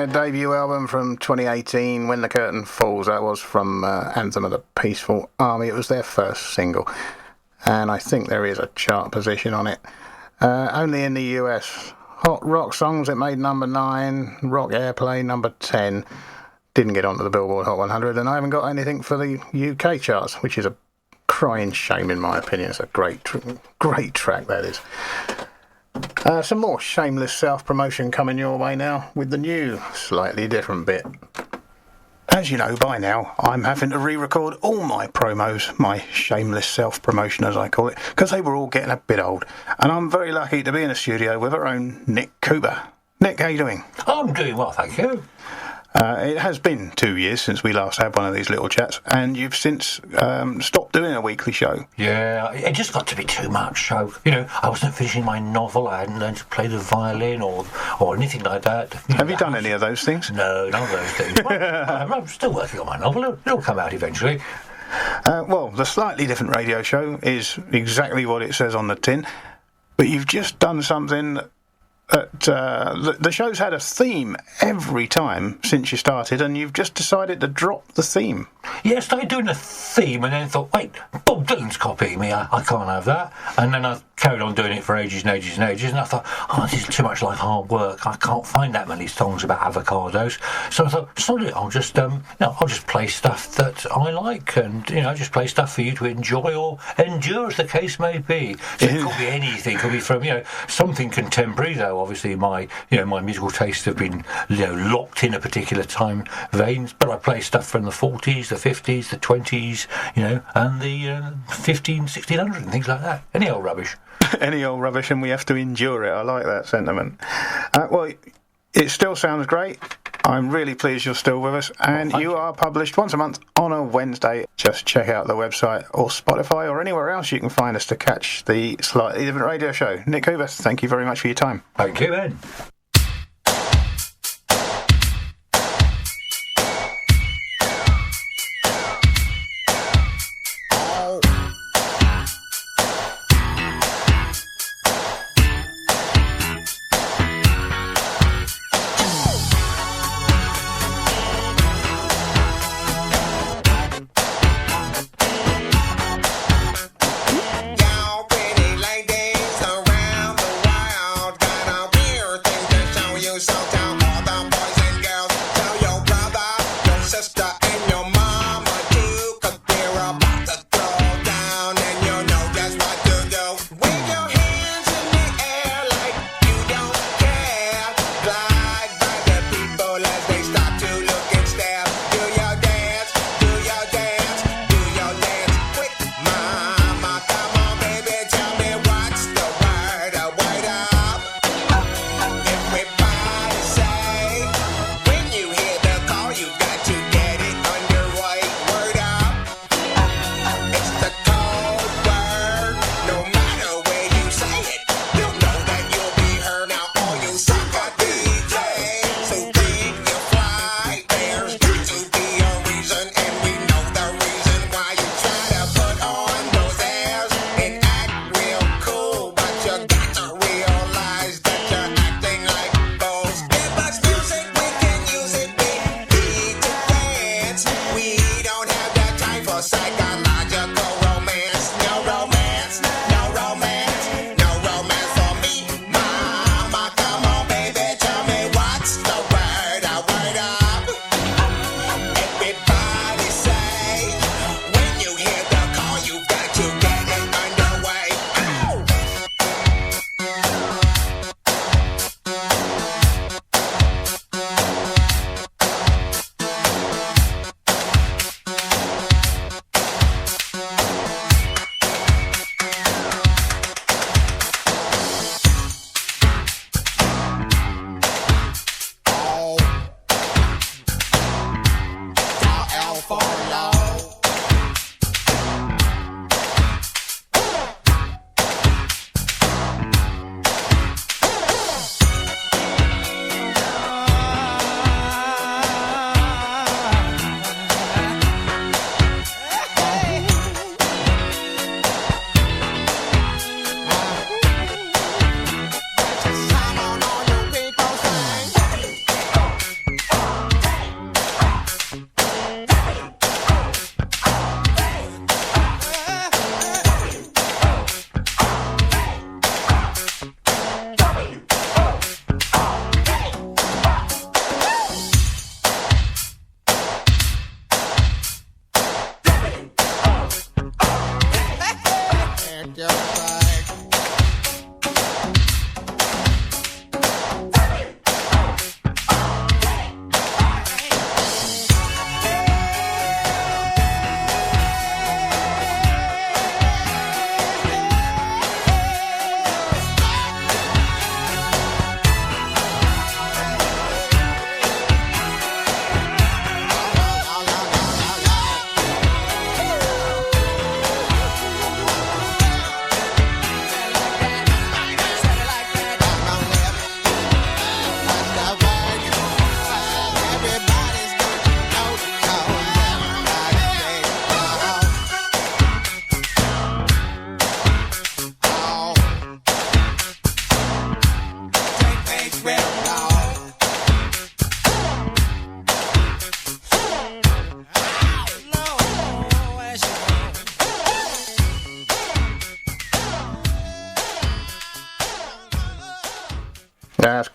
their debut album from 2018, When the Curtain Falls. That was from Anthem of the Peaceful Army. It was their first single, and I think there is a chart position on it. Only in the US. Hot rock songs, it made number 9. Rock airplay, number 10. Didn't get onto the Billboard Hot 100, and I haven't got anything for the UK charts, which is a crying shame in my opinion. It's a great track, that is. Some more shameless self-promotion coming your way now with the new, slightly different bit. As you know by now, I'm having to re-record all my promos, my shameless self-promotion as I call it, because they were all getting a bit old. And I'm very lucky to be in a studio with our own Nick Cooper. Nick, how you doing? I'm doing well, thank you. It has been 2 years since we last had one of these little chats, and you've since stopped doing a weekly show. Yeah, it just got to be too much. So, I wasn't finishing my novel, I hadn't learned to play the violin or anything like that. Have you done any of those things? No, none of those things. Well, I'm still working on my novel. It'll come out eventually. Well, the Slightly Different Radio Show is exactly what it says on the tin, but you've just done something. The show's had a theme every time since you started, and you've just decided to drop the theme. Yeah, I started doing a theme and then thought, wait, Bob Dylan's copying me, I can't have that. And then I carried on doing it for ages and ages and ages, and I thought, this is too much like hard work. I can't find that many songs about avocados. So I thought, sod it, I'll just play stuff that I like, and just play stuff for you to enjoy or endure, as the case may be. So it could be anything. It could be from something contemporary, though. Obviously, my musical tastes have been locked in a particular time veins. But I play stuff from the 40s, the 50s, the 20s, and the 15, 1600 and things like that. Any old rubbish. Any old rubbish, and we have to endure it. I like that sentiment. Well, it still sounds great. I'm really pleased you're still with us, and you are published once a month on a Wednesday. Just check out the website or Spotify or anywhere else you can find us to catch the Slightly Different Radio Show. Nick Cooper, thank you very much for your time. Thank you, Ben. Y'all pretty ladies around the world got a weird thing to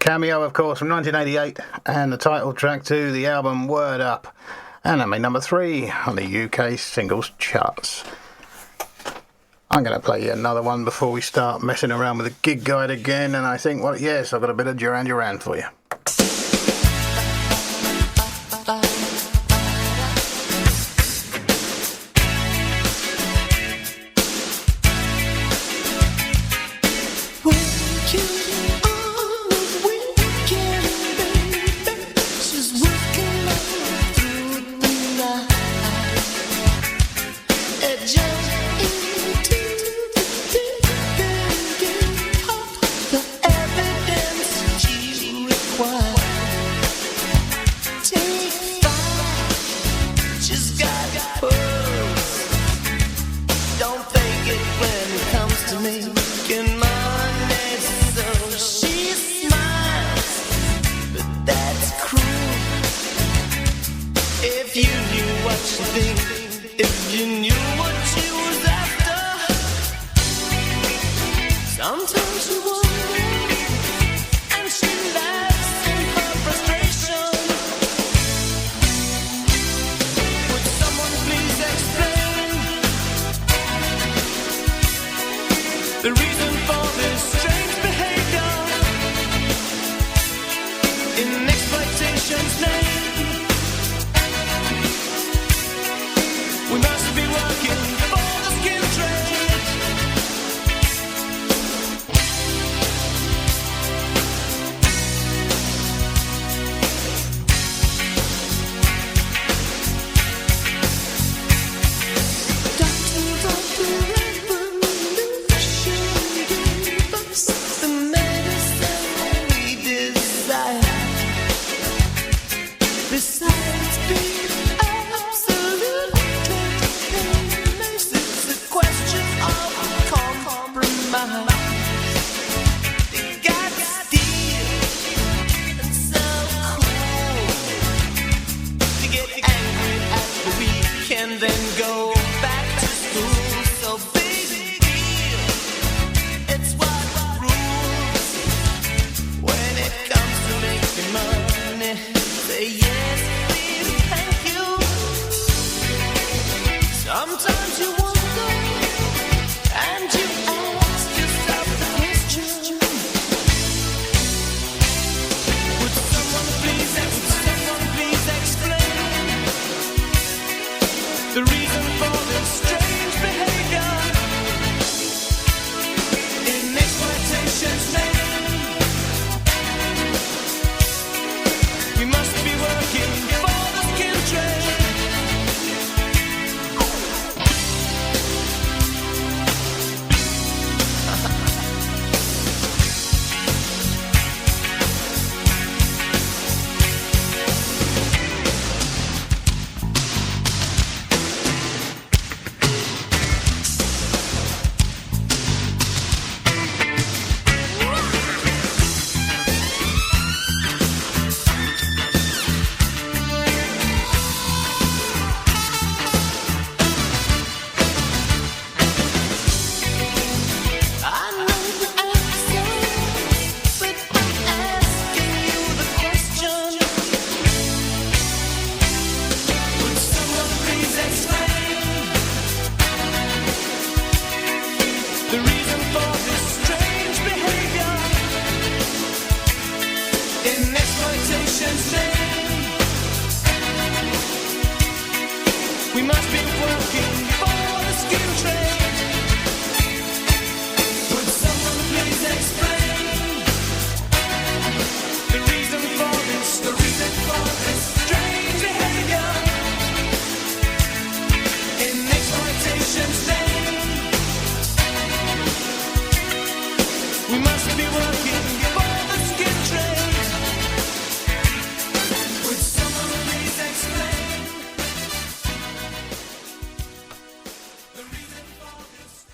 Cameo, of course, from 1988, and the title track to the album Word Up. And that made number 3 on the UK singles charts. I'm going to play you another one before we start messing around with the gig guide again, and I think, well, yes, I've got a bit of Duran Duran for you.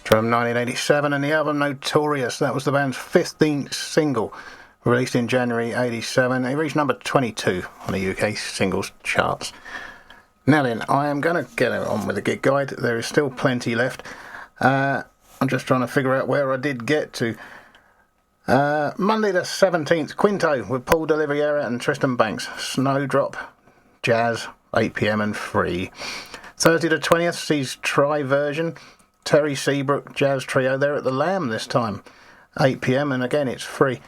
From 1987 and the album Notorious. That was the band's 15th single, released in January 87. It reached number 22 on the UK singles charts. Now then, I am going to get on with the gig guide. There is still plenty left. I'm just trying to figure out where I did get to. Monday the 17th, Quinto with Paul de Oliveira and Tristan Banks. Snowdrop, Jazz, 8 p.m. and free. Thursday the 20th sees Tri-Version, Terry Seabrook Jazz Trio. They're at the Lamb this time, 8 p.m. and again it's free.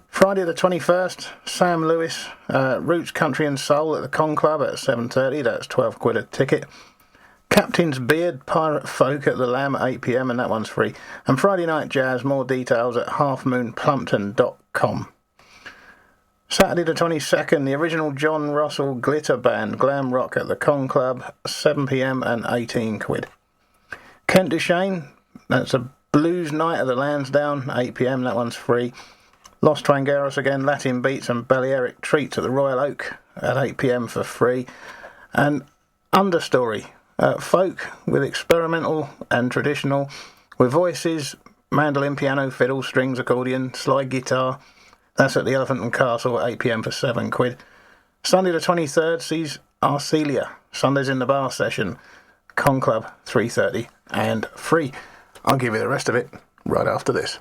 Friday the 21st, Sam Lewis, Roots Country and Soul at the Con Club at 7:30. That's 12 quid a ticket. Captain's Beard, Pirate Folk at the Lamb at 8 p.m. and that one's free. And Friday Night Jazz, more details at halfmoonplumpton.com. Saturday the 22nd, the original John Russell Glitter Band, Glam Rock at the Con Club, 7 p.m. and 18 quid. Kent Duchesne, that's a blues night at the Lansdowne, 8 p.m, that one's free. Los Twangueros again, Latin Beats and Balearic Treats at the Royal Oak at 8 p.m. for free. And Understory, folk with experimental and traditional, with voices, mandolin, piano, fiddle, strings, accordion, slide guitar. That's at the Elephant and Castle at 8 p.m. for 7 quid. Sunday the 23rd sees Arcelia, Sundays in the Bar session, Con Club, 3:30 and free. I'll give you the rest of it right after this.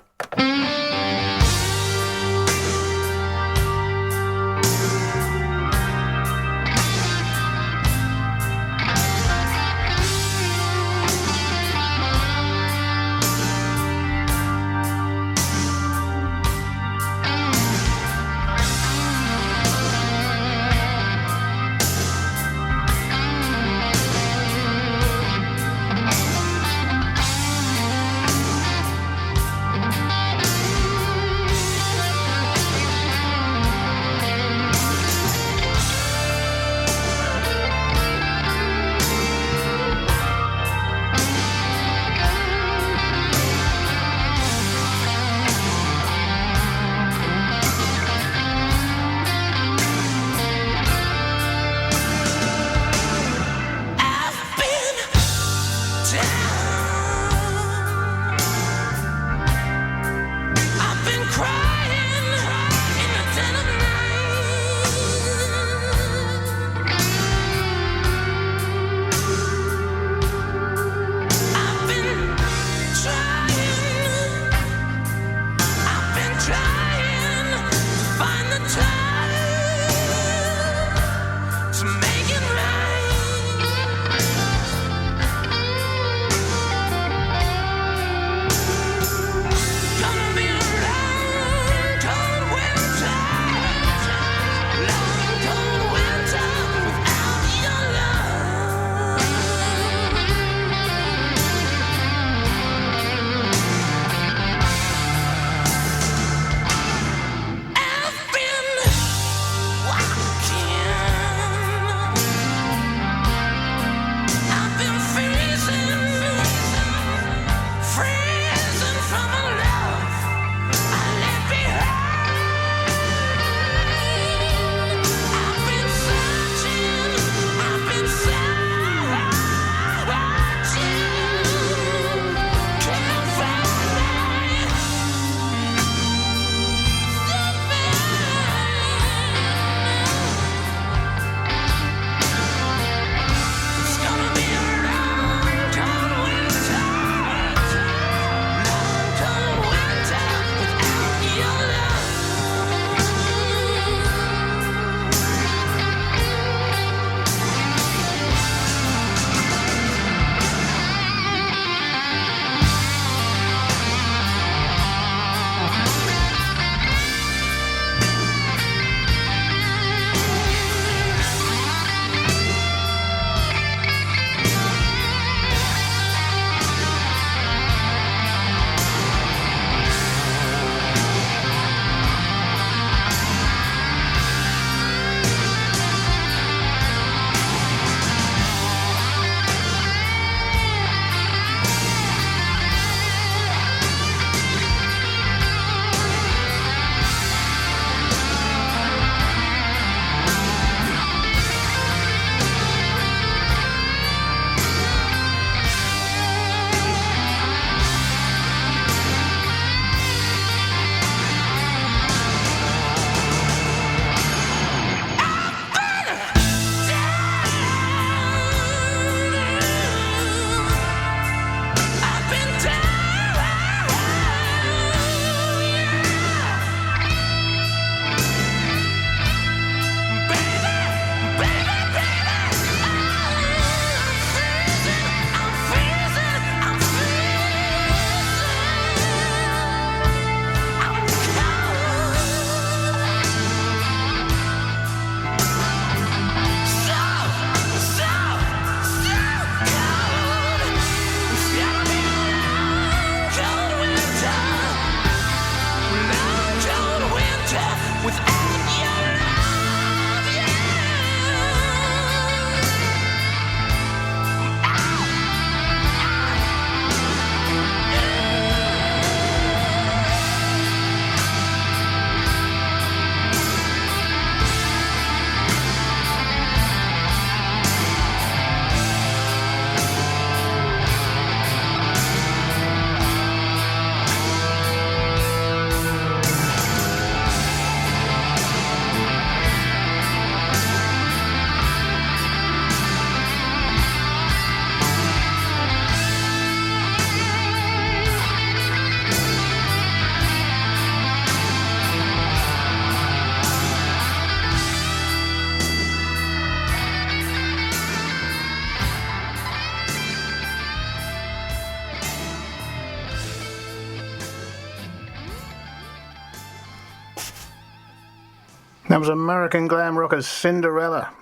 That was American glam rockers Cinderella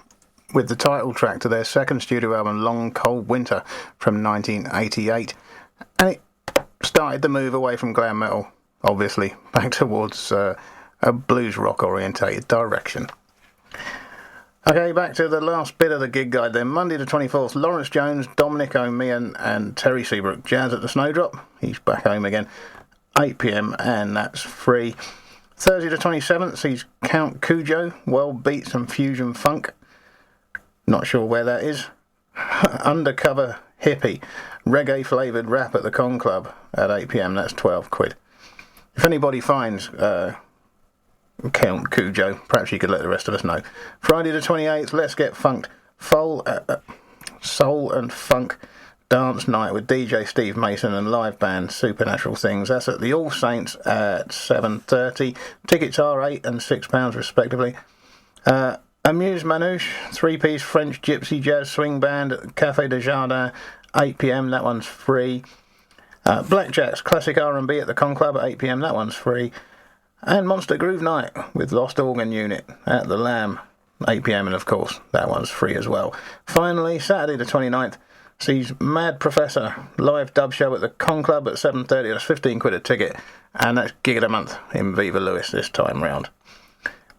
with the title track to their second studio album Long Cold Winter from 1988. And it started the move away from glam metal, obviously, back towards a blues rock orientated direction. Okay, back to the last bit of the gig guide then. Monday the 24th, Lawrence Jones, Dominic O'Meehan and Terry Seabrook. Jazz at the Snowdrop. He's back home again. 8 p.m. and that's free. Thursday the 27th sees Count Cujo, World Beats and Fusion Funk. Not sure where that is. Undercover Hippie, reggae flavoured rap at the Con Club at 8 p.m. That's 12 quid. If anybody finds Count Cujo, perhaps you could let the rest of us know. Friday the 28th, Let's Get Funked, Soul and Funk Dance Night with DJ Steve Mason and live band Supernatural Things. That's at the All Saints at 7:30. Tickets are £8 and £6 respectively. Amuse Manouche, 3-piece French gypsy jazz swing band at Café de Jardin, 8 p.m. That one's free. Blackjack's classic R&B at the Con Club at 8 p.m. That one's free. And Monster Groove Night with Lost Organ Unit at the Lamb, 8 p.m. and of course that one's free as well. Finally, Saturday the 29th sees Mad Professor live dub show at the Con Club at 7:30. That's 15 quid a ticket, and that's gig of the month in Viva Lewes this time round.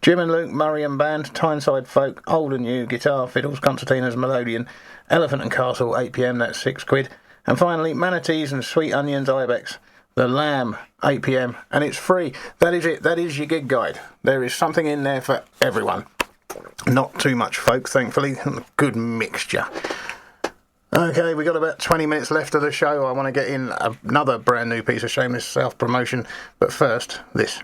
Jim and Luke Murray and Band, Tyneside Folk, Old and New, Guitar, Fiddles, Concertinas, Melodeon, Elephant and Castle, 8 p.m. That's 6 quid. And finally, Manatees and Sweet Onions Ibex, the Lamb, 8 p.m. and it's free. That is it. That is your gig guide. There is something in there for everyone. Not too much folk, thankfully. Good mixture. Okay, we've got about 20 minutes left of the show. I want to get in another brand new piece of shameless self-promotion. But first, this.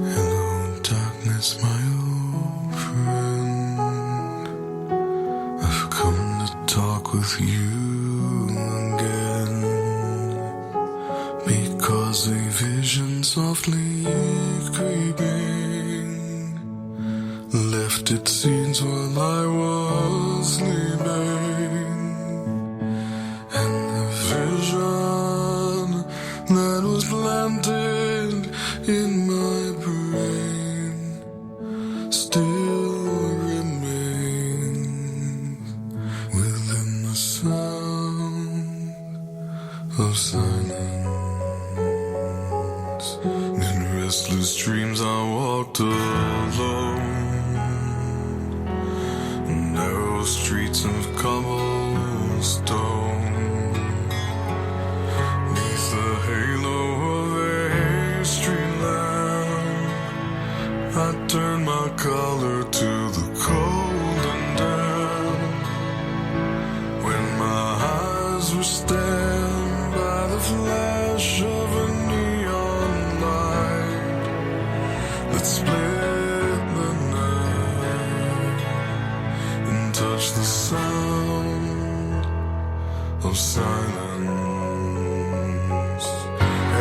Hello, darkness, my old friend. I've come to talk with you again. Because a vision softly creeping left its scenes while I was sleeping, and the vision that was planted in my brain still remains within the sound of silence. In restless dreams I walked alone, narrow streets of cobblestone, neath the halo of a street lamp. I turned my collar to the cold and damp, when my eyes were stabbed by the flash of a that split the night and touched the sound of silence.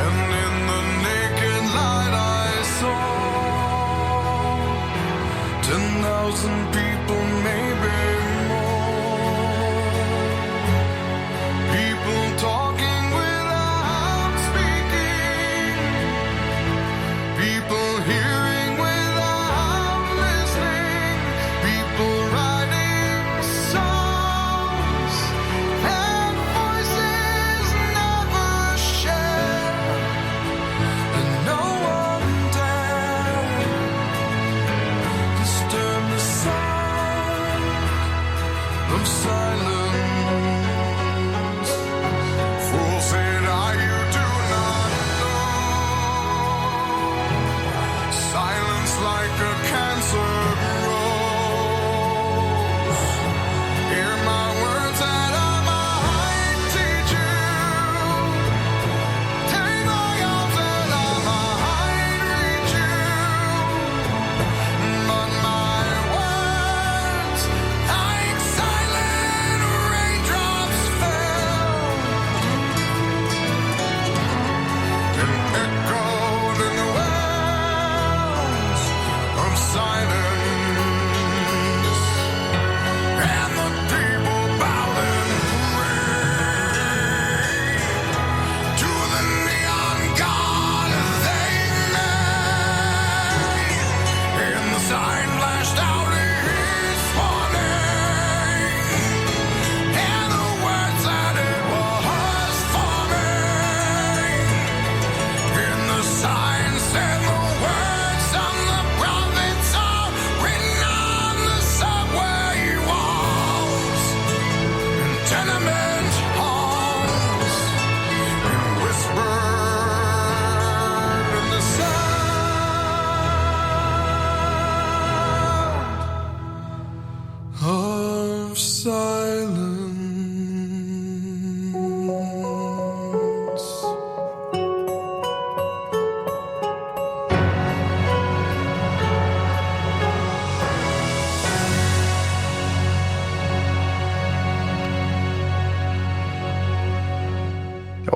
And in the naked light I saw 10,000 people, maybe more, people talking without speaking, people hearing without listening, people writing songs and voices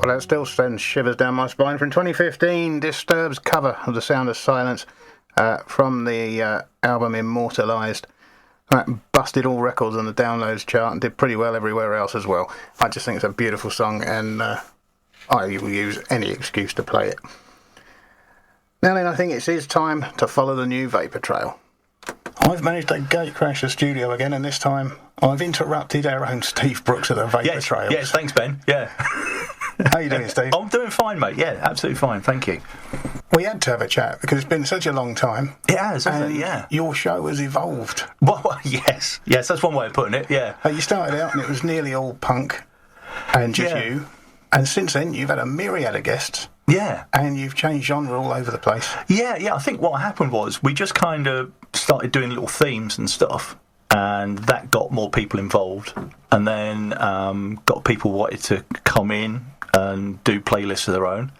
Well, that still sends shivers down my spine. From 2015, Disturbed's cover of The Sound of Silence from the album Immortalised. That busted all records on the downloads chart and did pretty well everywhere else as well. I just think it's a beautiful song, and I will use any excuse to play it. Now then, I think it's his time to follow the new Vapor Trail. I've managed to gate crash the studio again, and this time I've interrupted our own Steve Brooks of the Vapor Trail. Yes, thanks, Ben. Yeah. How you doing, Steve? I'm doing fine, mate. Yeah, absolutely fine. Thank you. We had to have a chat because it's been such a long time. It has, hasn't it? Yeah. Your show has evolved. Well, yes, that's one way of putting it. Yeah. You started out and it was nearly all punk and just you, and since then you've had a myriad of guests. Yeah. And you've changed genre all over the place. Yeah. I think what happened was we just kind of started doing little themes and stuff, and that got more people involved, and then got people wanted to come in and do playlists of their own.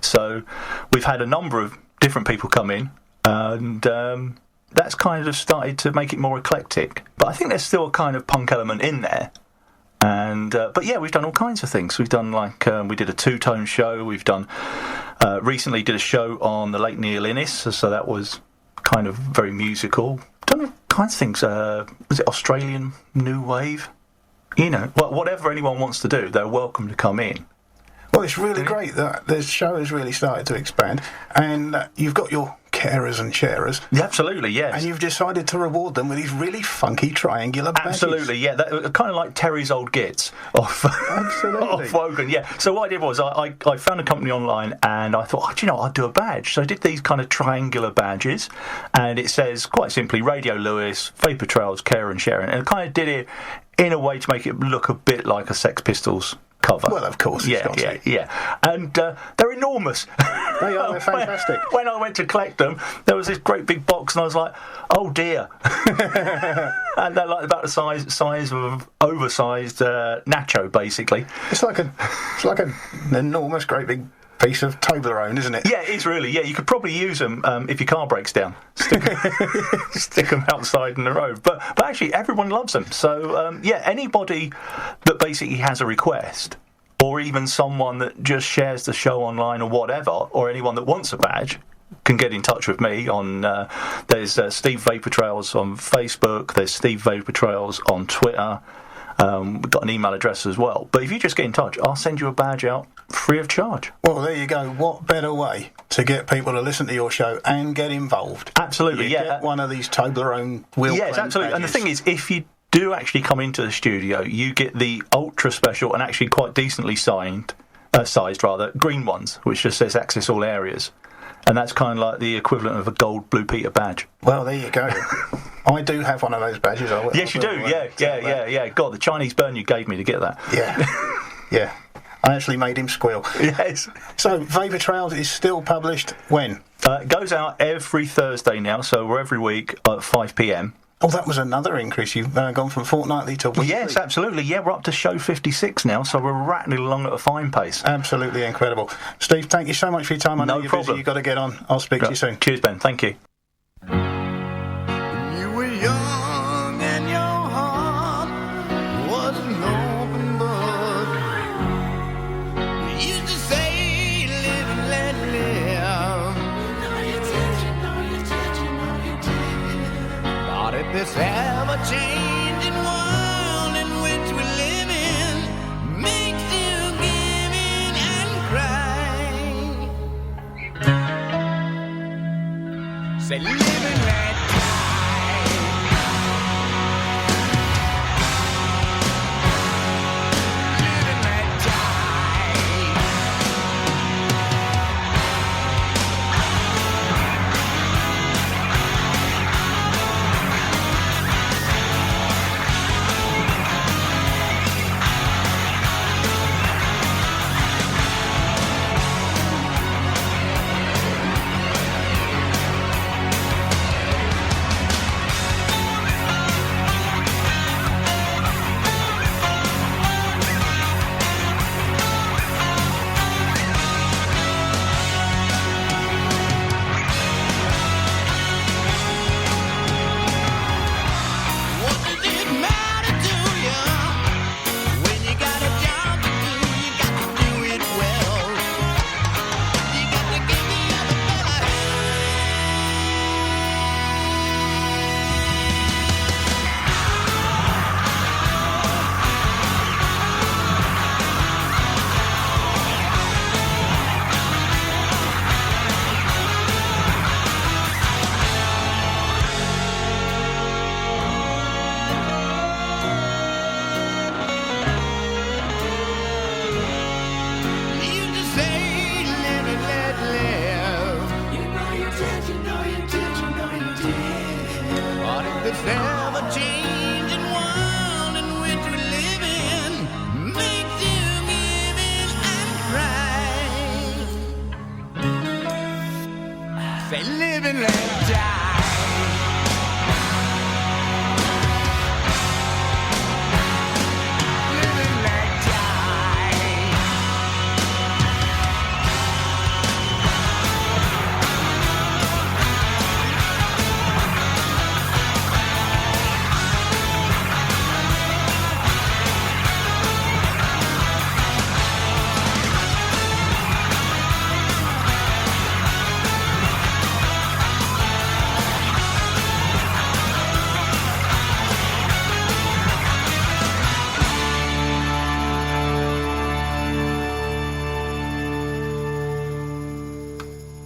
So we've had a number of different people come in, and that's kind of started to make it more eclectic. But I think there's still a kind of punk element in there. And but yeah, we've done all kinds of things. We've done we did a two-tone show. We've done recently did a show on the late Neil Innes, so that was kind of very musical. Done all kinds of things. Was it Australian New Wave? You know, whatever anyone wants to do, they're welcome to come in. Well, it's really great that the show has really started to expand, and you've got your carers and sharers. Yeah, absolutely, yes. And you've decided to reward them with these really funky triangular badges. Absolutely, yeah. Kind of like Terry's old gits off Wogan, yeah. So what I did was I found a company online, and I thought, I'd do a badge. So I did these kind of triangular badges, and it says, quite simply, Radio Lewes, Vapor Trails, Care and Sharing. And I kind of did it in a way to make it look a bit like a Sex Pistols cover. Well, of course. Yeah. And they're enormous. They are. They're fantastic. When I went to collect them, there was this great big box, and I was like, "Oh dear!" And they're like about the size of oversized nacho, basically. It's like an enormous, great big piece of Toblerone, isn't it? Yeah, it is really. Yeah, you could probably use them if your car breaks down. Stick them outside in the road. But actually, everyone loves them. So anybody that basically has a request, or even someone that just shares the show online or whatever, or anyone that wants a badge, can get in touch with me on. There's Steve Vapor Trails on Facebook. There's Steve Vapor Trails on Twitter. We've got an email address as well. But if you just get in touch, I'll send you a badge out free of charge. Well, there you go. What better way to get people to listen to your show and get involved? Absolutely, you get one of these Toblerone wheel. Yes, absolutely. Badges. And the thing is, if you do actually come into the studio, you get the ultra special and actually quite decently sized green ones, which just says Access All Areas. And that's kind of like the equivalent of a gold Blue Peter badge. Well, there you go. I do have one of those badges. Yes, you do. Yeah. God, the Chinese burn you gave me to get that. Yeah. I actually made him squeal. Yes. So, Vapor Trails is still published when? It goes out every Thursday now, so we're every week at 5 p.m. Oh, that was another increase. You've gone from fortnightly to weekly. Yes, absolutely. Yeah, we're up to show 56 now, so we're rattling along at a fine pace. Absolutely incredible. Steve, thank you so much for your time. I know you're busy. You've got to get on. I'll speak to you soon. Cheers, Ben. Thank you. You were young and your heart was an open book. You used to say, live and let live. No, you did. But if this ever-changing world in which we live in makes you give in and cry, say, live and let Live and let die.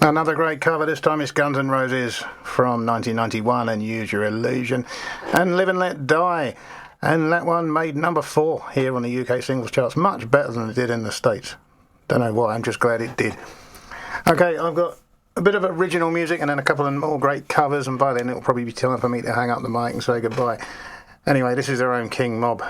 Another great cover, this time it's Guns N' Roses from 1991 and Use Your Illusion and Live and Let Die. And that one made number 4 here on the UK singles charts, much better than it did in the States. Don't know why, I'm just glad it did. Okay, I've got a bit of original music and then a couple of more great covers, and by then it'll probably be time for me to hang up the mic and say goodbye. Anyway, this is their own King Mob.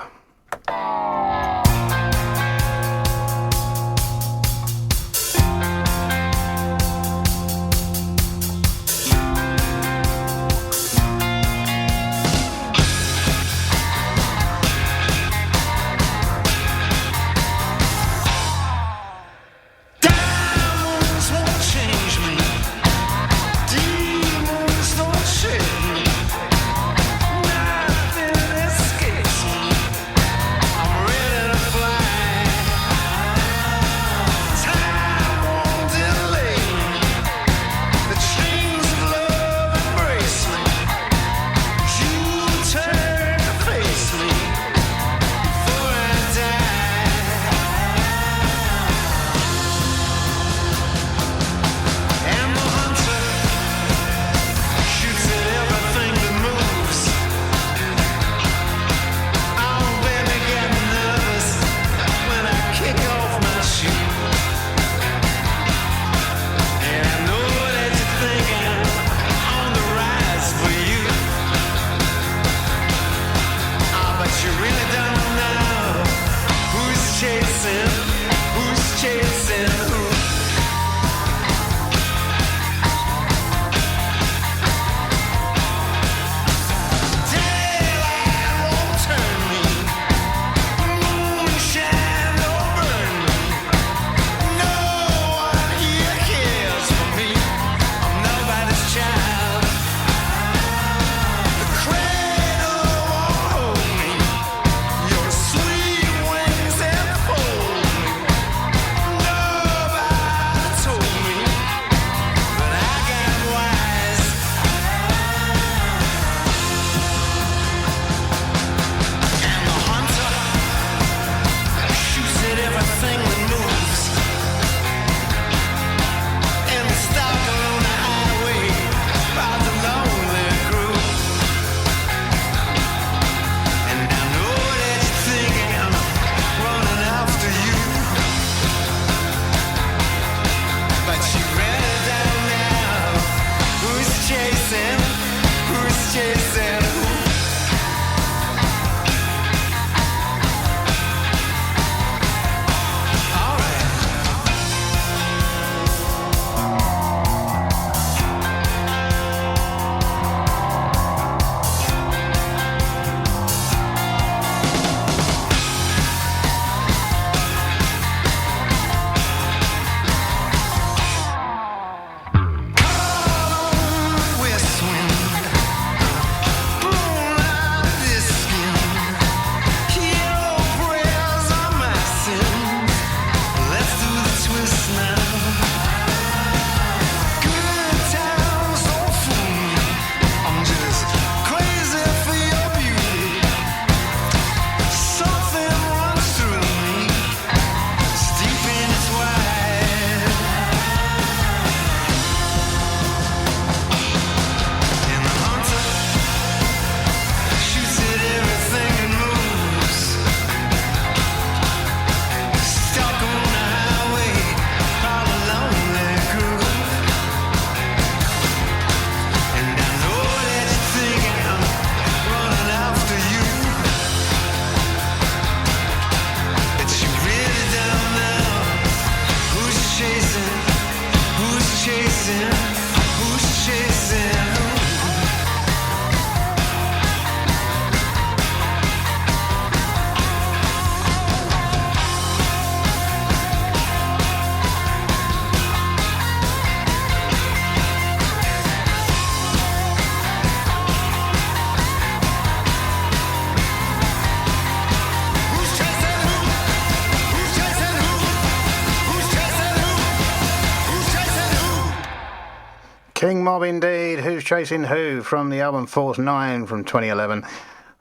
King Mob indeed. Who's Chasing Who from the album Force 9 from 2011.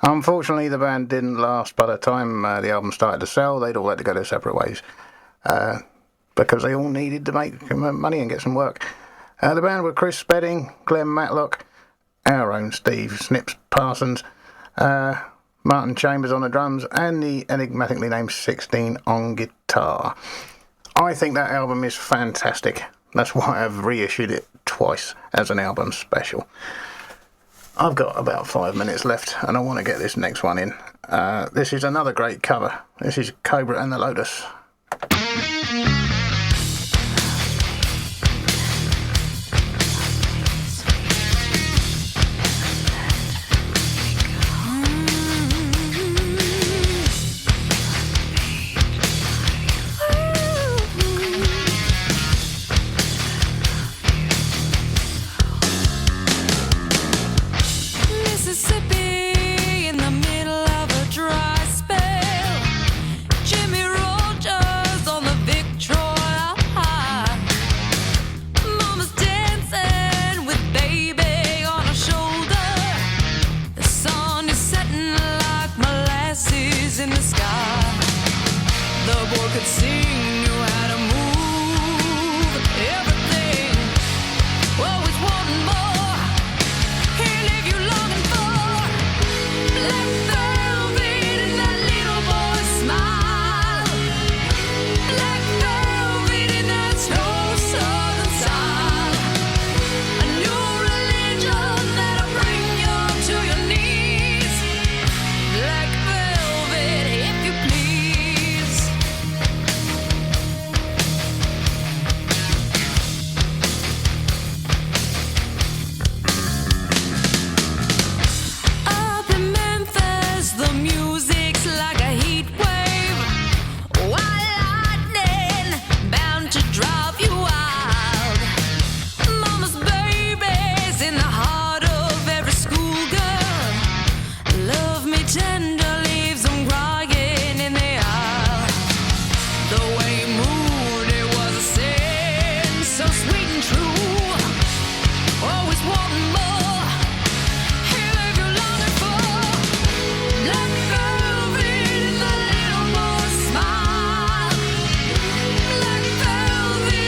Unfortunately, the band didn't last. By the time the album started to sell, they'd all had to go their separate ways because they all needed to make money and get some work. The band were Chris Spedding, Glenn Matlock, our own Steve Snips Parsons, Martin Chambers on the drums, and the enigmatically named 16 on guitar. I think that album is fantastic. That's why I've reissued it twice as an album special. I've got about 5 minutes left and I want to get this next one in. This is another great cover. This is Cobra and the Lotus. Mississippi in the middle of a dry spell. Jimmy Rogers on the Victrola High. Mama's dancing with baby on her shoulder. The sun is setting like molasses in the sky. The boy could sing, knew how to move everything. Always wanting more. He leave you longing for black velvet and that little boy's smile. Black velvet in that snow southern style. A new religion that'll bring you to your knees. Black velvet, if you please. Up in Memphis, the music's like a heat wave. Wild lightning, bound to drive you wild. Mama's baby's in the heart of every schoolgirl. Love me tender, leaves them crying in the aisle. The way he moved, it was a sin, so sweet and true. Always wanting more. He leave you longing for black velvet and that little boy's smile. Black velvet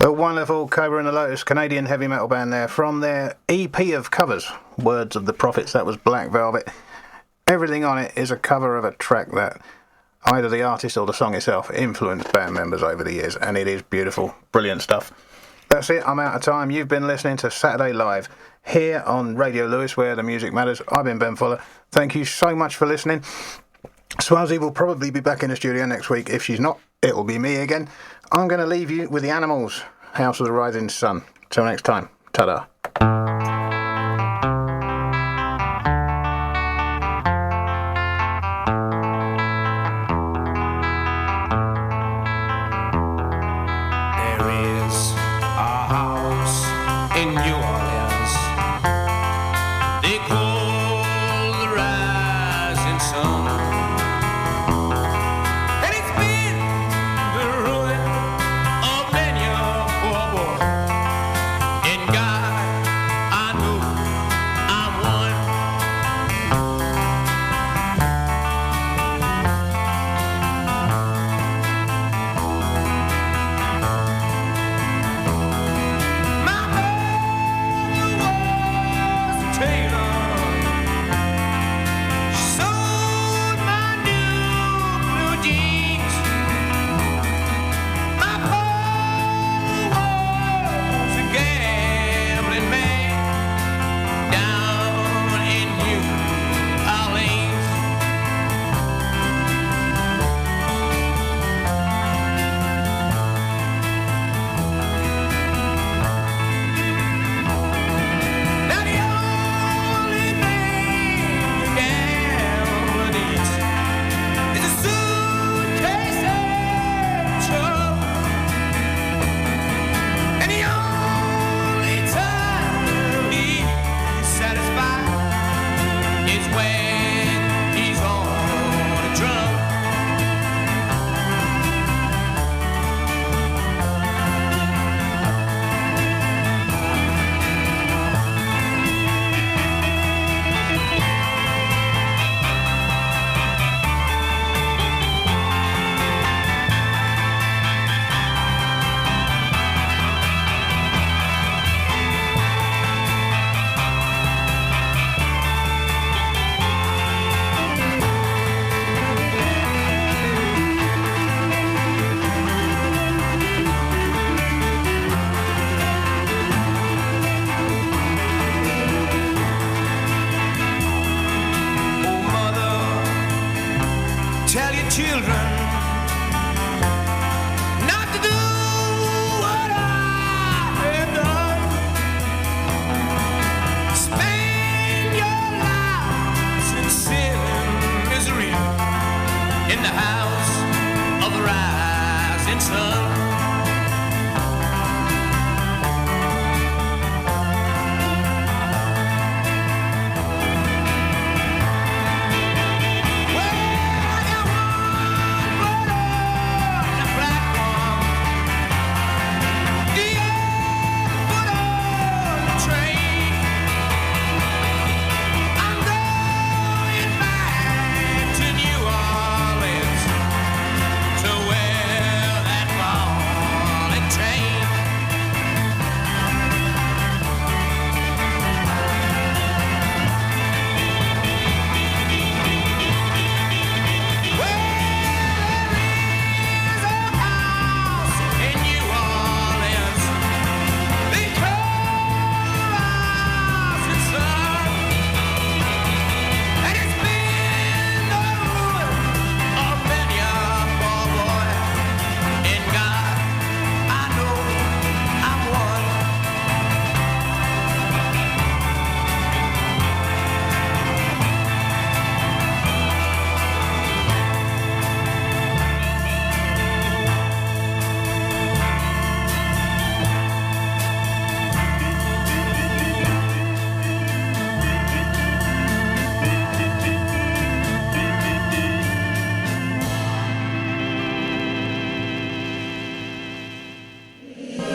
The wonderful Cobra and the Lotus, Canadian heavy metal band there, from their EP of covers, Words of the Prophets. That was Black Velvet. Everything on it is a cover of a track that either the artist or the song itself influenced band members over the years, and it is beautiful, brilliant stuff. That's it, I'm out of time. You've been listening to Saturday Live here on Radio Lewes, where the music matters. I've been Ben Fuller. Thank you so much for listening. Swazi will probably be back in the studio next week. If she's not, it'll be me again. I'm going to leave you with the Animals, House of the Rising Sun. Till next time, ta-da. There is a house in New Orleans they call the Rising Sun, and it's been the ruin of many a poor boy. And God, I know I'm one. My mother was a tailor. She sewed my new blue jeans. My father was a gambling man down in New Orleans. Now the only thing a gambler needs is a suitcase and trouble. And the only time he's satisfied is when he's on a drum. Oh, mother, tell your children not to do what I have done. Spend your lives in sin and misery in the house of the rising sun.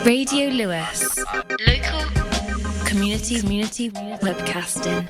Radio Lewes. Local community webcasting.